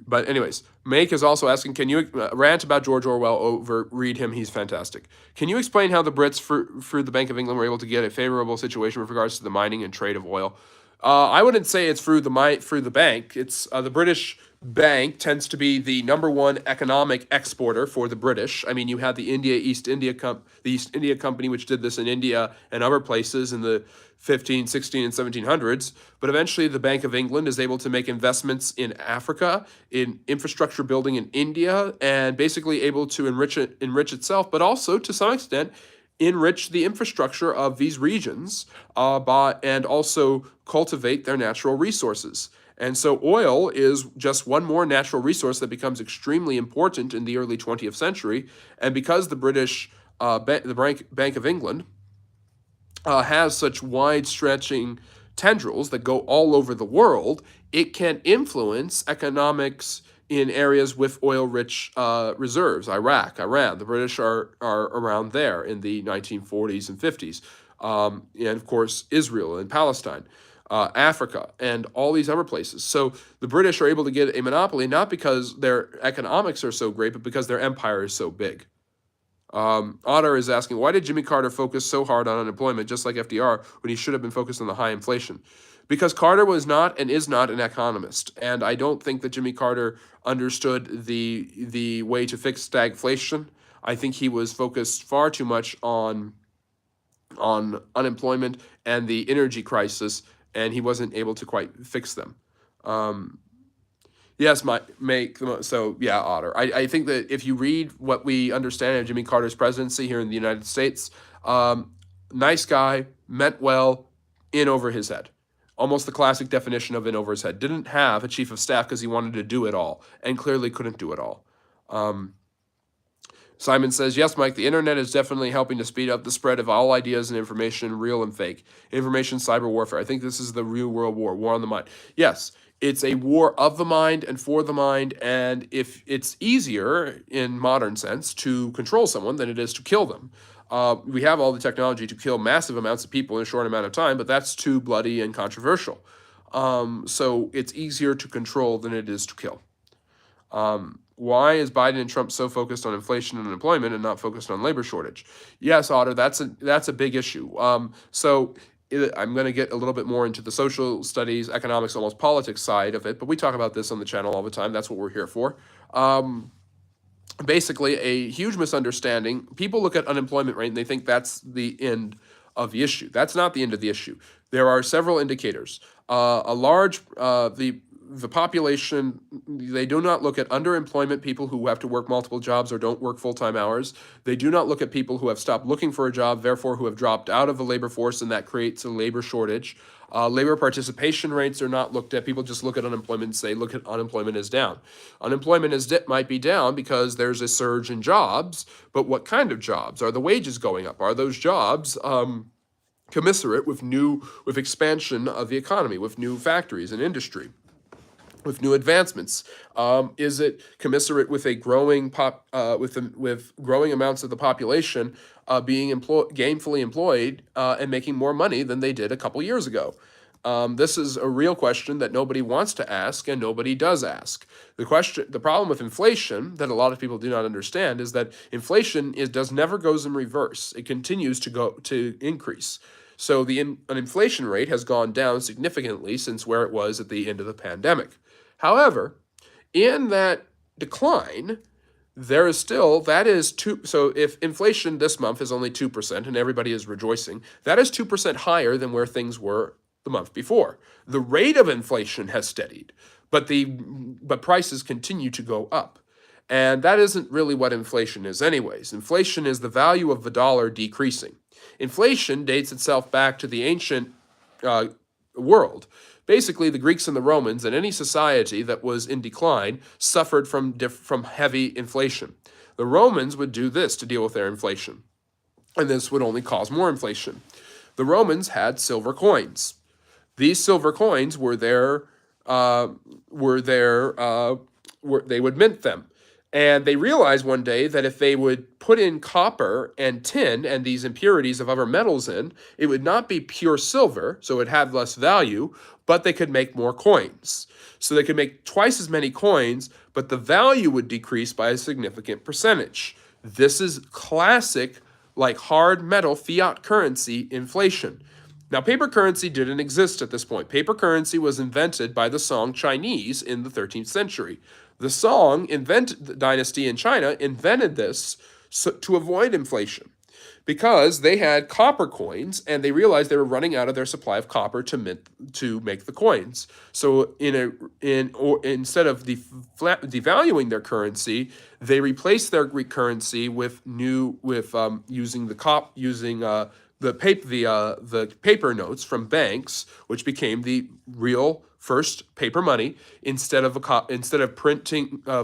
But anyways, Make is also asking, can you rant about George Orwell read him? He's fantastic. Can you explain how the Brits, through the Bank of England, were able to get a favorable situation with regards to the mining and trade of oil? I wouldn't say it's through the bank. It's the British Bank tends to be the number one economic exporter for the British. I mean, you had the East India Company, which did this in India and other places in the 15, 16, and 1700s. But eventually, the Bank of England is able to make investments in Africa, in infrastructure building in India, and basically able to enrich itself, but also to some extent enrich the infrastructure of these regions and also cultivate their natural resources. And so oil is just one more natural resource that becomes extremely important in the early 20th century. And because the Bank of England has such wide-stretching tendrils that go all over the world, it can influence economics in areas with oil-rich reserves, Iraq, Iran. The British are around there in the 1940s and 50s. And of course, Israel and Palestine, Africa, and all these other places. So the British are able to get a monopoly not because their economics are so great, but because their empire is so big. Otter is asking, why did Jimmy Carter focus so hard on unemployment, just like FDR, when he should have been focused on the high inflation? Because Carter was not and is not an economist, and I don't think that Jimmy Carter understood the way to fix stagflation. I think he was focused far too much on unemployment and the energy crisis, and he wasn't able to quite fix them. Yes, so yeah, Otter. I think that if you read what we understand of Jimmy Carter's presidency here in the United States, nice guy, meant well, in over his head. Almost the classic definition of in over his head. Didn't have a chief of staff because he wanted to do it all, and clearly couldn't do it all. Simon says, yes, Mike, the internet is definitely helping to speed up the spread of all ideas and information, real and fake. Information cyber warfare. I think this is the real world war, war on the mind. Yes, it's a war of the mind and for the mind, and if it's easier, in modern sense, to control someone than it is to kill them. We have all the technology to kill massive amounts of people in a short amount of time, but that's too bloody and controversial. So it's easier to control than it is to kill. Why is Biden and Trump so focused on inflation and unemployment and not focused on labor shortage? Yes, Otter, that's a big issue. So I'm going to get a little bit more into the social studies, economics, almost politics side of it, but we talk about this on the channel all the time. That's what we're here for. Basically, a huge misunderstanding. People look at unemployment rate and they think that's the end of the issue. That's not the end of the issue. There are several indicators. The population, they do not look at underemployment, people who have to work multiple jobs or don't work full-time hours. They do not look at people who have stopped looking for a job, therefore who have dropped out of the labor force, and that creates a labor shortage. Labor participation rates are not looked at. People just look at unemployment and say, look at unemployment is down. Unemployment might be down because there's a surge in jobs, but what kind of jobs? Are the wages going up? Are those jobs commensurate with expansion of the economy, with new factories and industry, with new advancements? Is it commensurate with a growing with growing amounts of the population being gainfully employed and making more money than they did a couple years ago? This is a real question that nobody wants to ask and nobody does ask. The problem with inflation that a lot of people do not understand is that inflation never goes in reverse. It continues to increase. So an inflation rate has gone down significantly since where it was at the end of the pandemic. However, in that decline, there is still, so if inflation this month is only 2% and everybody is rejoicing, that is 2% higher than where things were the month before. The rate of inflation has steadied, but prices continue to go up. And that isn't really what inflation is anyways. Inflation is the value of the dollar decreasing. Inflation dates itself back to the ancient world. Basically, the Greeks and the Romans and any society that was in decline suffered from heavy inflation. The Romans would do this to deal with their inflation, and this would only cause more inflation. The Romans had silver coins. These silver coins they would mint them. And they realized one day that if they would put in copper and tin and these impurities of other metals in, it would not be pure silver, so it would have less value, but they could make more coins. So they could make twice as many coins, but the value would decrease by a significant percentage. This is classic, like hard metal fiat currency inflation. Now, paper currency didn't exist at this point. Paper currency was invented by the Song Chinese in the 13th century. The Song dynasty in China invented this to avoid inflation because they had copper coins and they realized they were running out of their supply of copper to make the coins. So instead of devaluing their currency, they replaced their Greek currency with using the paper notes from banks, which became the real first paper money, instead of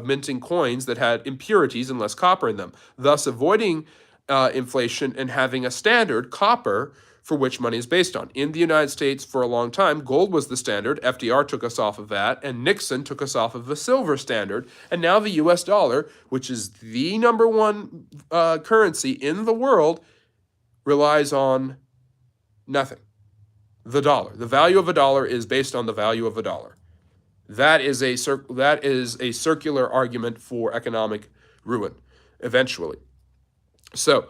minting coins that had impurities and less copper in them, thus avoiding inflation and having a standard copper for which money is based on. In the United States, for a long time, gold was the standard. FDR took us off of that, and Nixon took us off of the silver standard. And now the US dollar, which is the number one currency in the world, relies on nothing. The dollar. The value of a dollar is based on the value of a dollar. That is a circular argument for economic ruin, eventually. So,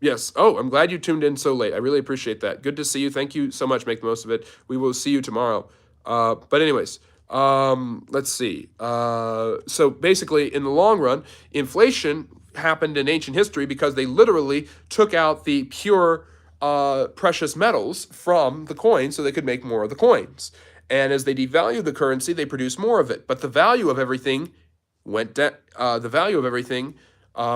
yes. Oh, I'm glad you tuned in so late. I really appreciate that. Good to see you. Thank you so much. Make the most of it. We will see you tomorrow. But anyways, let's see. So basically, in the long run, inflation happened in ancient history because they literally took out the pure precious metals from the coin so they could make more of the coins. And as they devalued the currency, they produced more of it. But the value of everything went down.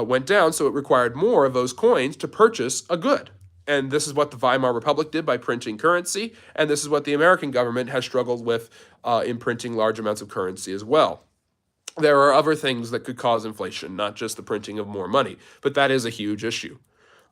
Went down, so it required more of those coins to purchase a good. And this is what the Weimar Republic did by printing currency, and this is what the American government has struggled with in printing large amounts of currency as well. There are other things that could cause inflation, not just the printing of more money, but that is a huge issue.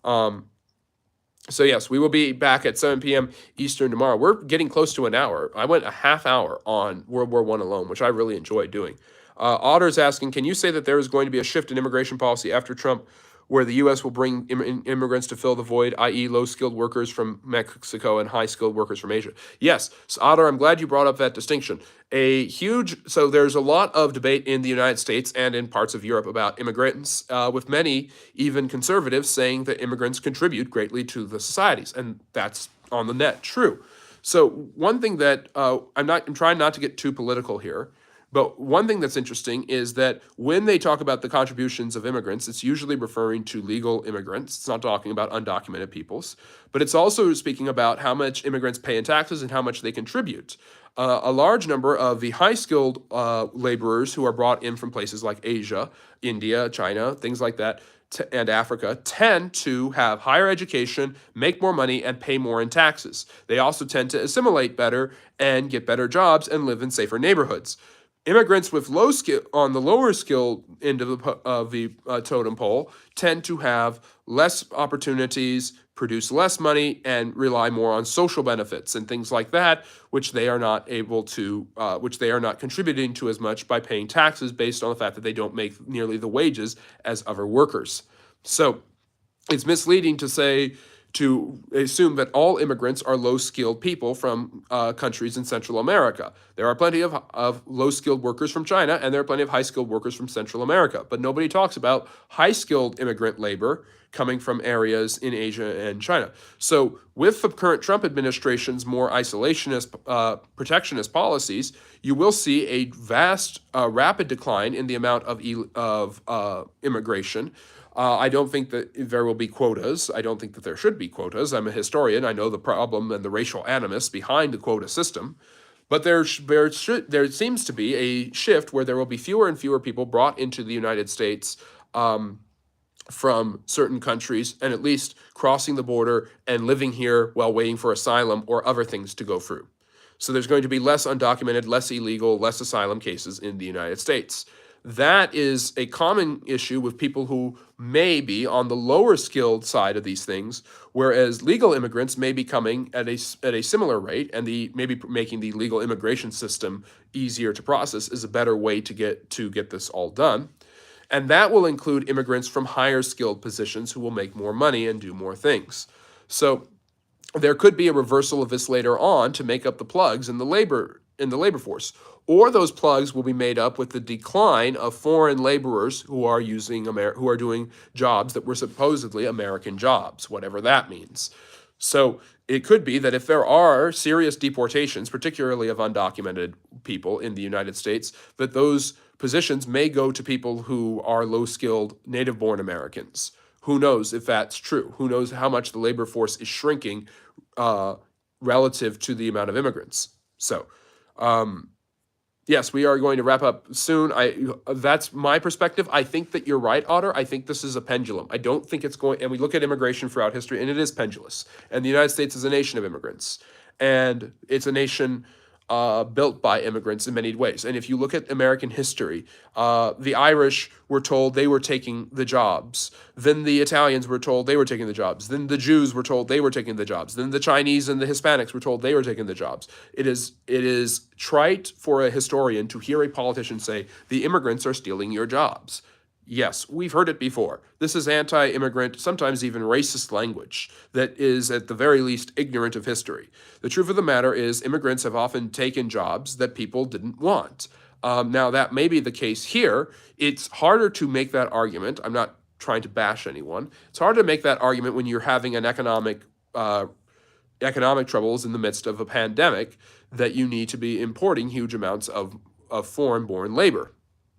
So yes, we will be back at 7 p.m. Eastern tomorrow. We're getting close to an hour. I went a half hour on World War I alone, which I really enjoyed doing. Otter's asking, can you say that there is going to be a shift in immigration policy after Trump where the U.S. will bring immigrants to fill the void, i.e. low-skilled workers from Mexico and high-skilled workers from Asia? Yes. So, Otter, I'm glad you brought up that distinction. So there's a lot of debate in the United States and in parts of Europe about immigrants, with many, even conservatives, saying that immigrants contribute greatly to the societies, and that's on the net true. So one thing that I'm trying not to get too political here, but one thing that's interesting is that when they talk about the contributions of immigrants, it's usually referring to legal immigrants. It's not talking about undocumented peoples, but it's also speaking about how much immigrants pay in taxes and how much they contribute. A large number of the high-skilled laborers who are brought in from places like Asia, India, China, things like that, and Africa tend to have higher education, make more money, and pay more in taxes. They also tend to assimilate better and get better jobs and live in safer neighborhoods. Immigrants with low skill on the lower skill end of the totem pole tend to have less opportunities, produce less money, and rely more on social benefits and things like that, which they are not contributing to as much by paying taxes based on the fact that they don't make nearly the wages as other workers. So it's misleading to assume that all immigrants are low-skilled people from countries in Central America. There are plenty of low-skilled workers from China, and there are plenty of high-skilled workers from Central America. But nobody talks about high-skilled immigrant labor coming from areas in Asia and China. So with the current Trump administration's more isolationist, protectionist policies, you will see a vast, rapid decline in the amount of immigration. I don't think that there will be quotas. I don't think that there should be quotas. I'm a historian. I know the problem and the racial animus behind the quota system. But there seems to be a shift where there will be fewer and fewer people brought into the United States from certain countries, and at least crossing the border and living here while waiting for asylum or other things to go through. So there's going to be less undocumented, less illegal, less asylum cases in the United States. That is a common issue with people who may be on the lower skilled side of these things, whereas legal immigrants may be coming at a similar rate, and maybe making the legal immigration system easier to process is a better way to get this all done. And that will include immigrants from higher skilled positions who will make more money and do more things. So there could be a reversal of this later on to make up the plugs in the labor force. Or those plugs will be made up with the decline of foreign laborers who are doing jobs that were supposedly American jobs, whatever that means. So it could be that if there are serious deportations, particularly of undocumented people in the United States, that those positions may go to people who are low-skilled native-born Americans. Who knows if that's true? Who knows how much the labor force is shrinking relative to the amount of immigrants? So, yes, we are going to wrap up soon. That's my perspective. I think that you're right, Otter. I think this is a pendulum. I don't think it's going, and we look at immigration throughout history, and it is pendulous. And the United States is a nation of immigrants. And it's a nation built by immigrants in many ways. And if you look at American history, the Irish were told they were taking the jobs. Then the Italians were told they were taking the jobs. Then the Jews were told they were taking the jobs. Then the Chinese and the Hispanics were told they were taking the jobs. It is trite for a historian to hear a politician say, the immigrants are stealing your jobs. Yes, we've heard it before. This is anti-immigrant, sometimes even racist language that is at the very least ignorant of history. The truth of the matter is immigrants have often taken jobs that people didn't want. Now, that may be the case here. It's harder to make that argument. I'm not trying to bash anyone. It's harder to make that argument when you're having an economic troubles in the midst of a pandemic that you need to be importing huge amounts of foreign-born labor.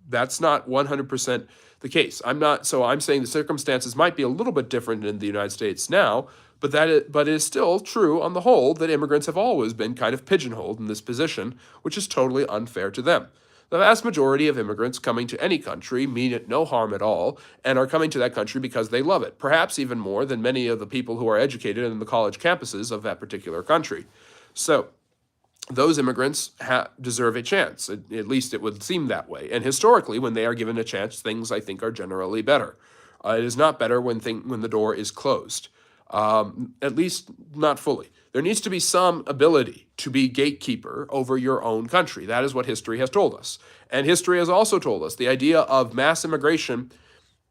That's not 100% the case. I'm saying the circumstances might be a little bit different in the United States now, but it is still true on the whole that immigrants have always been kind of pigeonholed in this position, which is totally unfair to them. The vast majority of immigrants coming to any country mean it no harm at all and are coming to that country because they love it, perhaps even more than many of the people who are educated in the college campuses of that particular country. So those immigrants deserve a chance. At least it would seem that way. And historically, when they are given a chance, things I think are generally better. It is not better when the door is closed, at least not fully. There needs to be some ability to be gatekeeper over your own country. That is what history has told us. And history has also told us the idea of mass immigration.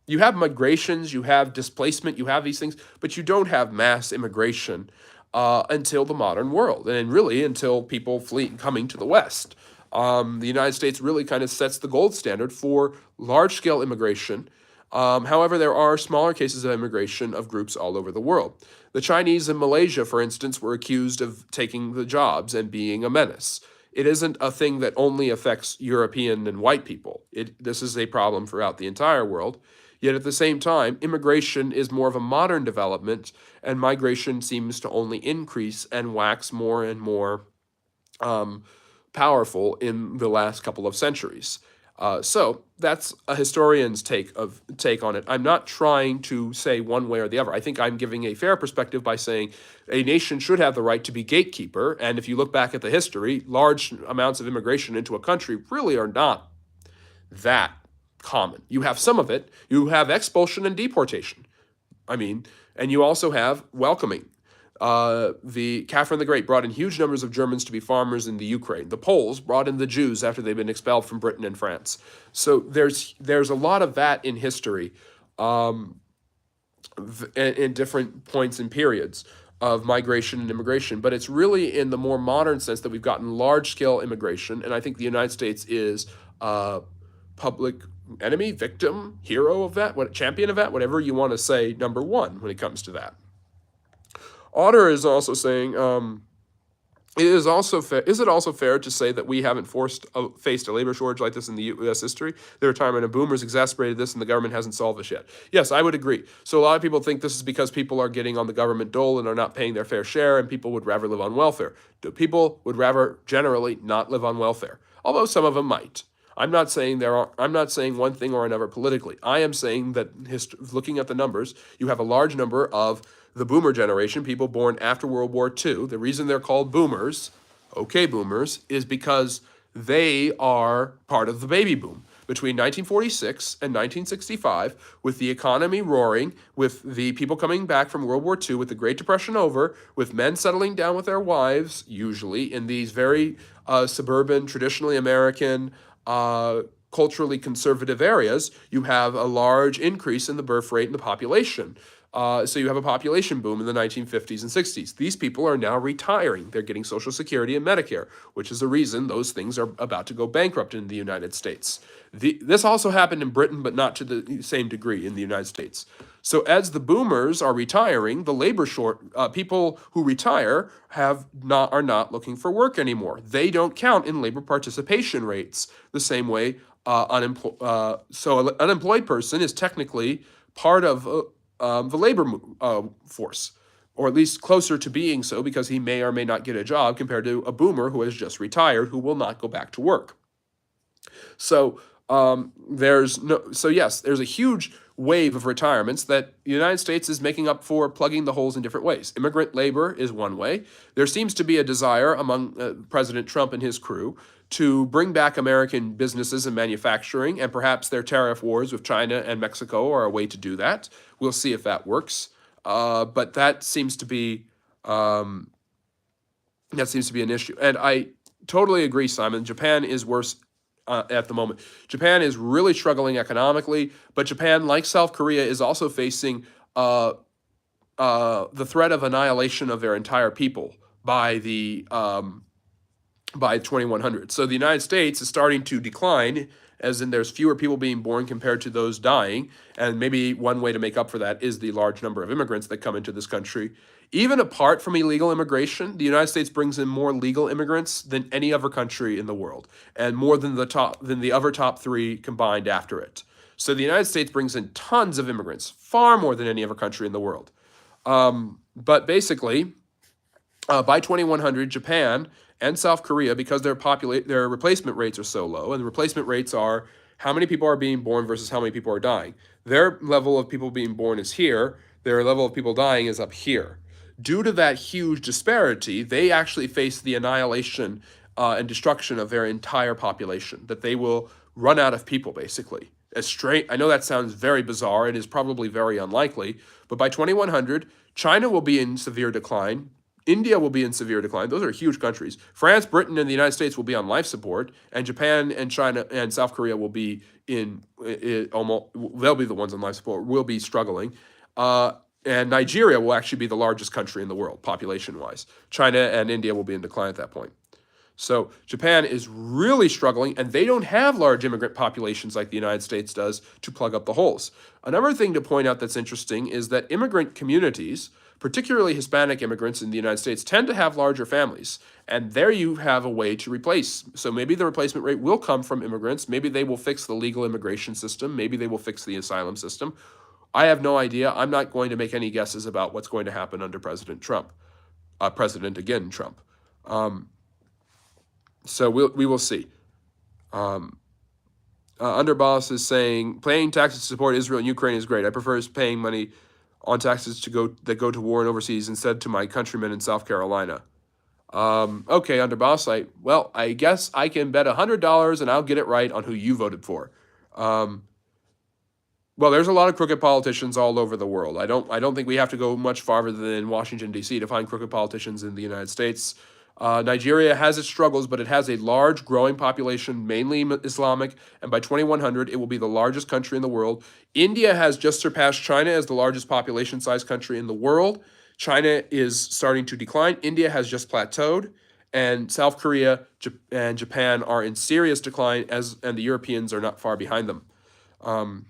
You have migrations, you have displacement, you have these things, but you don't have mass immigration until the modern world, and really until people coming to the West. The United States really kind of sets the gold standard for large-scale immigration. However, there are smaller cases of immigration of groups all over the world. The Chinese in Malaysia, for instance, were accused of taking the jobs and being a menace. It isn't a thing that only affects European and white people. This is a problem throughout the entire world. Yet at the same time, immigration is more of a modern development, and migration seems to only increase and wax more and more powerful in the last couple of centuries. So that's a historian's take on it. I'm not trying to say one way or the other. I think I'm giving a fair perspective by saying a nation should have the right to be gatekeeper. And if you look back at the history, large amounts of immigration into a country really are not that common. You have some of it. You have expulsion and deportation. And you also have welcoming. The Catherine the Great brought in huge numbers of Germans to be farmers in the Ukraine. The Poles brought in the Jews after they'd been expelled from Britain and France. So there's a lot of that in history, in different points and periods of migration and immigration. But it's really in the more modern sense that we've gotten large-scale immigration, and I think the United States is public enemy, victim, hero of that, champion of that, whatever you want to say, number one when it comes to that. Otter is also saying, is it also fair to say that we haven't faced a labor shortage like this in the U.S. history? The retirement of boomers exacerbated this, and the government hasn't solved this yet. Yes, I would agree. So a lot of people think this is because people are getting on the government dole and are not paying their fair share, and people would rather live on welfare. People would rather generally not live on welfare, although some of them might. I'm not saying one thing or another politically. I am saying that looking at the numbers, you have a large number of the boomer generation, people born after World War II. The reason they're called boomers, boomers, is because they are part of the baby boom. Between 1946 and 1965, with the economy roaring, with the people coming back from World War II, with the Great Depression over, with men settling down with their wives, usually in these very suburban, traditionally American, culturally conservative areas, you have a large increase in the birth rate and the population. So you have a population boom in the 1950s and 60s. These people are now retiring. They're getting Social Security and Medicare, which is the reason those things are about to go bankrupt in the United States. This also happened in Britain, but not to the same degree in the United States. So as the boomers are retiring, the people who retire are not looking for work anymore. They don't count in labor participation rates the same way. So an unemployed person is technically part of the labor force, or at least closer to being so, because he may or may not get a job compared to a boomer who has just retired, who will not go back to work. So yes, there's a huge wave of retirements that the United States is making up for, plugging the holes in different ways. Immigrant labor is one way. There seems to be a desire among President Trump and his crew to bring back American businesses and manufacturing, and perhaps their tariff wars with China and Mexico are a way to do that. We'll see if that works. But that seems to be an issue. And I totally agree, Simon. Japan is worse at the moment. Japan is really struggling economically, but Japan, like South Korea, is also facing the threat of annihilation of their entire people by 2100. So the United States is starting to decline, as in there's fewer people being born compared to those dying, and maybe one way to make up for that is the large number of immigrants that come into this country. Even apart from illegal immigration, the United States brings in more legal immigrants than any other country in the world, and more than the other top three combined after it. So the United States brings in tons of immigrants, far more than any other country in the world. But basically, by 2100, Japan and South Korea, because their replacement rates are so low, and the replacement rates are how many people are being born versus how many people are dying. Their level of people being born is here. Their level of people dying is up here. Due to that huge disparity, they actually face the annihilation and destruction of their entire population, that they will run out of people, basically. I know that sounds very bizarre. It is probably very unlikely. But by 2100, China will be in severe decline. India will be in severe decline. Those are huge countries. France, Britain, and the United States will be on life support, and Japan and China and South Korea will be they'll be the ones on life support, will be struggling. And Nigeria will actually be the largest country in the world, population-wise. China and India will be in decline at that point. So Japan is really struggling, and they don't have large immigrant populations like the United States does to plug up the holes. Another thing to point out that's interesting is that immigrant communities, particularly Hispanic immigrants in the United States, tend to have larger families. And there you have a way to replace. So maybe the replacement rate will come from immigrants. Maybe they will fix the legal immigration system. Maybe they will fix the asylum system. I have no idea. I'm not going to make any guesses about what's going to happen under President Trump. Trump. So we will see. Underboss is saying, paying taxes to support Israel and Ukraine is great. I prefer paying money on taxes that go to war and overseas instead to my countrymen in South Carolina. Okay, Underboss, I guess I can bet $100 and I'll get it right on who you voted for. Well, there's a lot of crooked politicians all over the world. I don't think we have to go much farther than Washington, D.C. to find crooked politicians in the United States. Nigeria has its struggles, but it has a large growing population, mainly Islamic, and by 2100, it will be the largest country in the world. India has just surpassed China as the largest population size country in the world. China is starting to decline. India has just plateaued, and South Korea and Japan are in serious decline, and the Europeans are not far behind them.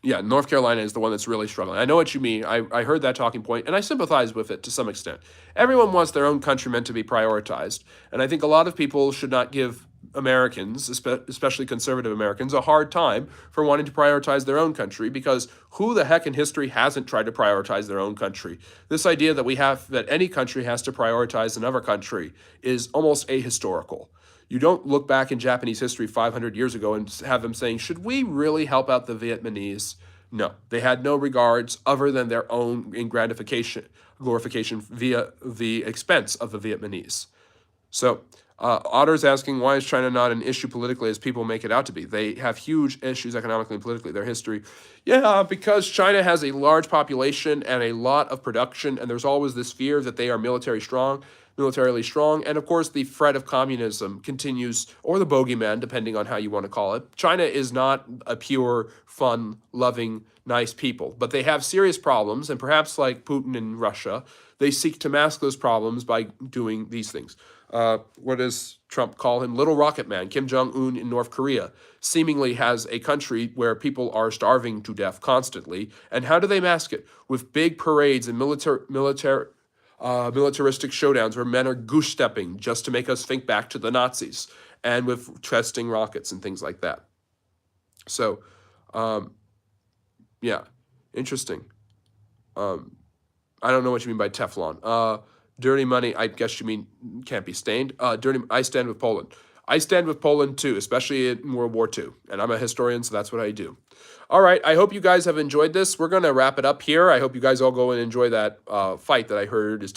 Yeah, North Carolina is the one that's really struggling. I know what you mean. I heard that talking point, and I sympathize with it to some extent. Everyone wants their own countrymen to be prioritized, and I think a lot of people should not give Americans, especially conservative Americans, a hard time for wanting to prioritize their own country, because who the heck in history hasn't tried to prioritize their own country? This idea that any country has to prioritize another country is almost ahistorical. You don't look back in Japanese history 500 years ago and have them saying, should we really help out the Vietnamese? No, they had no regards other than their own glorification via the expense of the Vietnamese. So Otter's asking, why is China not an issue politically as people make it out to be? They have huge issues economically and politically, their history. Yeah, because China has a large population and a lot of production, and there's always this fear that they are militarily strong, and of course the threat of communism continues, or the bogeyman, depending on how you want to call it. China is not a pure, fun, loving, nice people, but they have serious problems, and perhaps like Putin in Russia, they seek to mask those problems by doing these things. What does Trump call him? Little Rocket Man. Kim Jong-un in North Korea seemingly has a country where people are starving to death constantly, and how do they mask it? With big parades and militaristic showdowns where men are goose-stepping just to make us think back to the Nazis, and with testing rockets and things like that. So, yeah, interesting. I don't know what you mean by Teflon. Dirty money, I guess you mean can't be stained. I stand with Poland. I stand with Poland too, especially in World War II. And I'm a historian, so that's what I do. All right. I hope you guys have enjoyed this. We're going to wrap it up here. I hope you guys all go and enjoy that fight that I heard is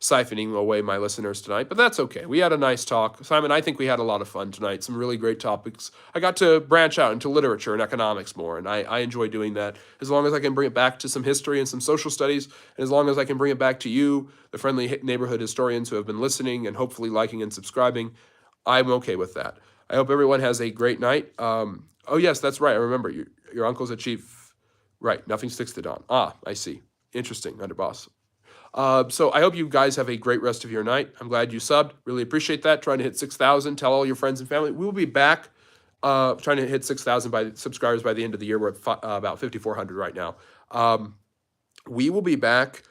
siphoning away my listeners tonight. But that's okay. We had a nice talk. Simon, I think we had a lot of fun tonight. Some really great topics. I got to branch out into literature and economics more, and I enjoy doing that as long as I can bring it back to some history and some social studies, and as long as I can bring it back to you, the friendly neighborhood historians who have been listening and hopefully liking and subscribing. I'm okay with that. I hope everyone has a great night. Oh, yes, that's right. I remember your uncle's a chief. Right. Nothing sticks to Don. Ah, I see. Interesting, underboss. So I hope you guys have a great rest of your night. I'm glad you subbed. Really appreciate that. Trying to hit 6,000. Tell all your friends and family. We will be back trying to hit 6,000 by subscribers by the end of the year. We're at about 5,400 right now. We will be back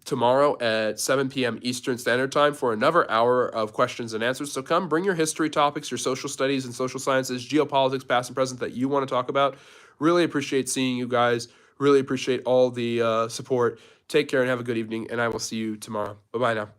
tomorrow at 7 p.m. Eastern Standard Time for another hour of questions and answers. So come, bring your history topics, your social studies and social sciences, geopolitics, past and present that you want to talk about. Really appreciate seeing you guys. Really appreciate all the support. Take care and have a good evening, and I will see you tomorrow. Bye-bye now.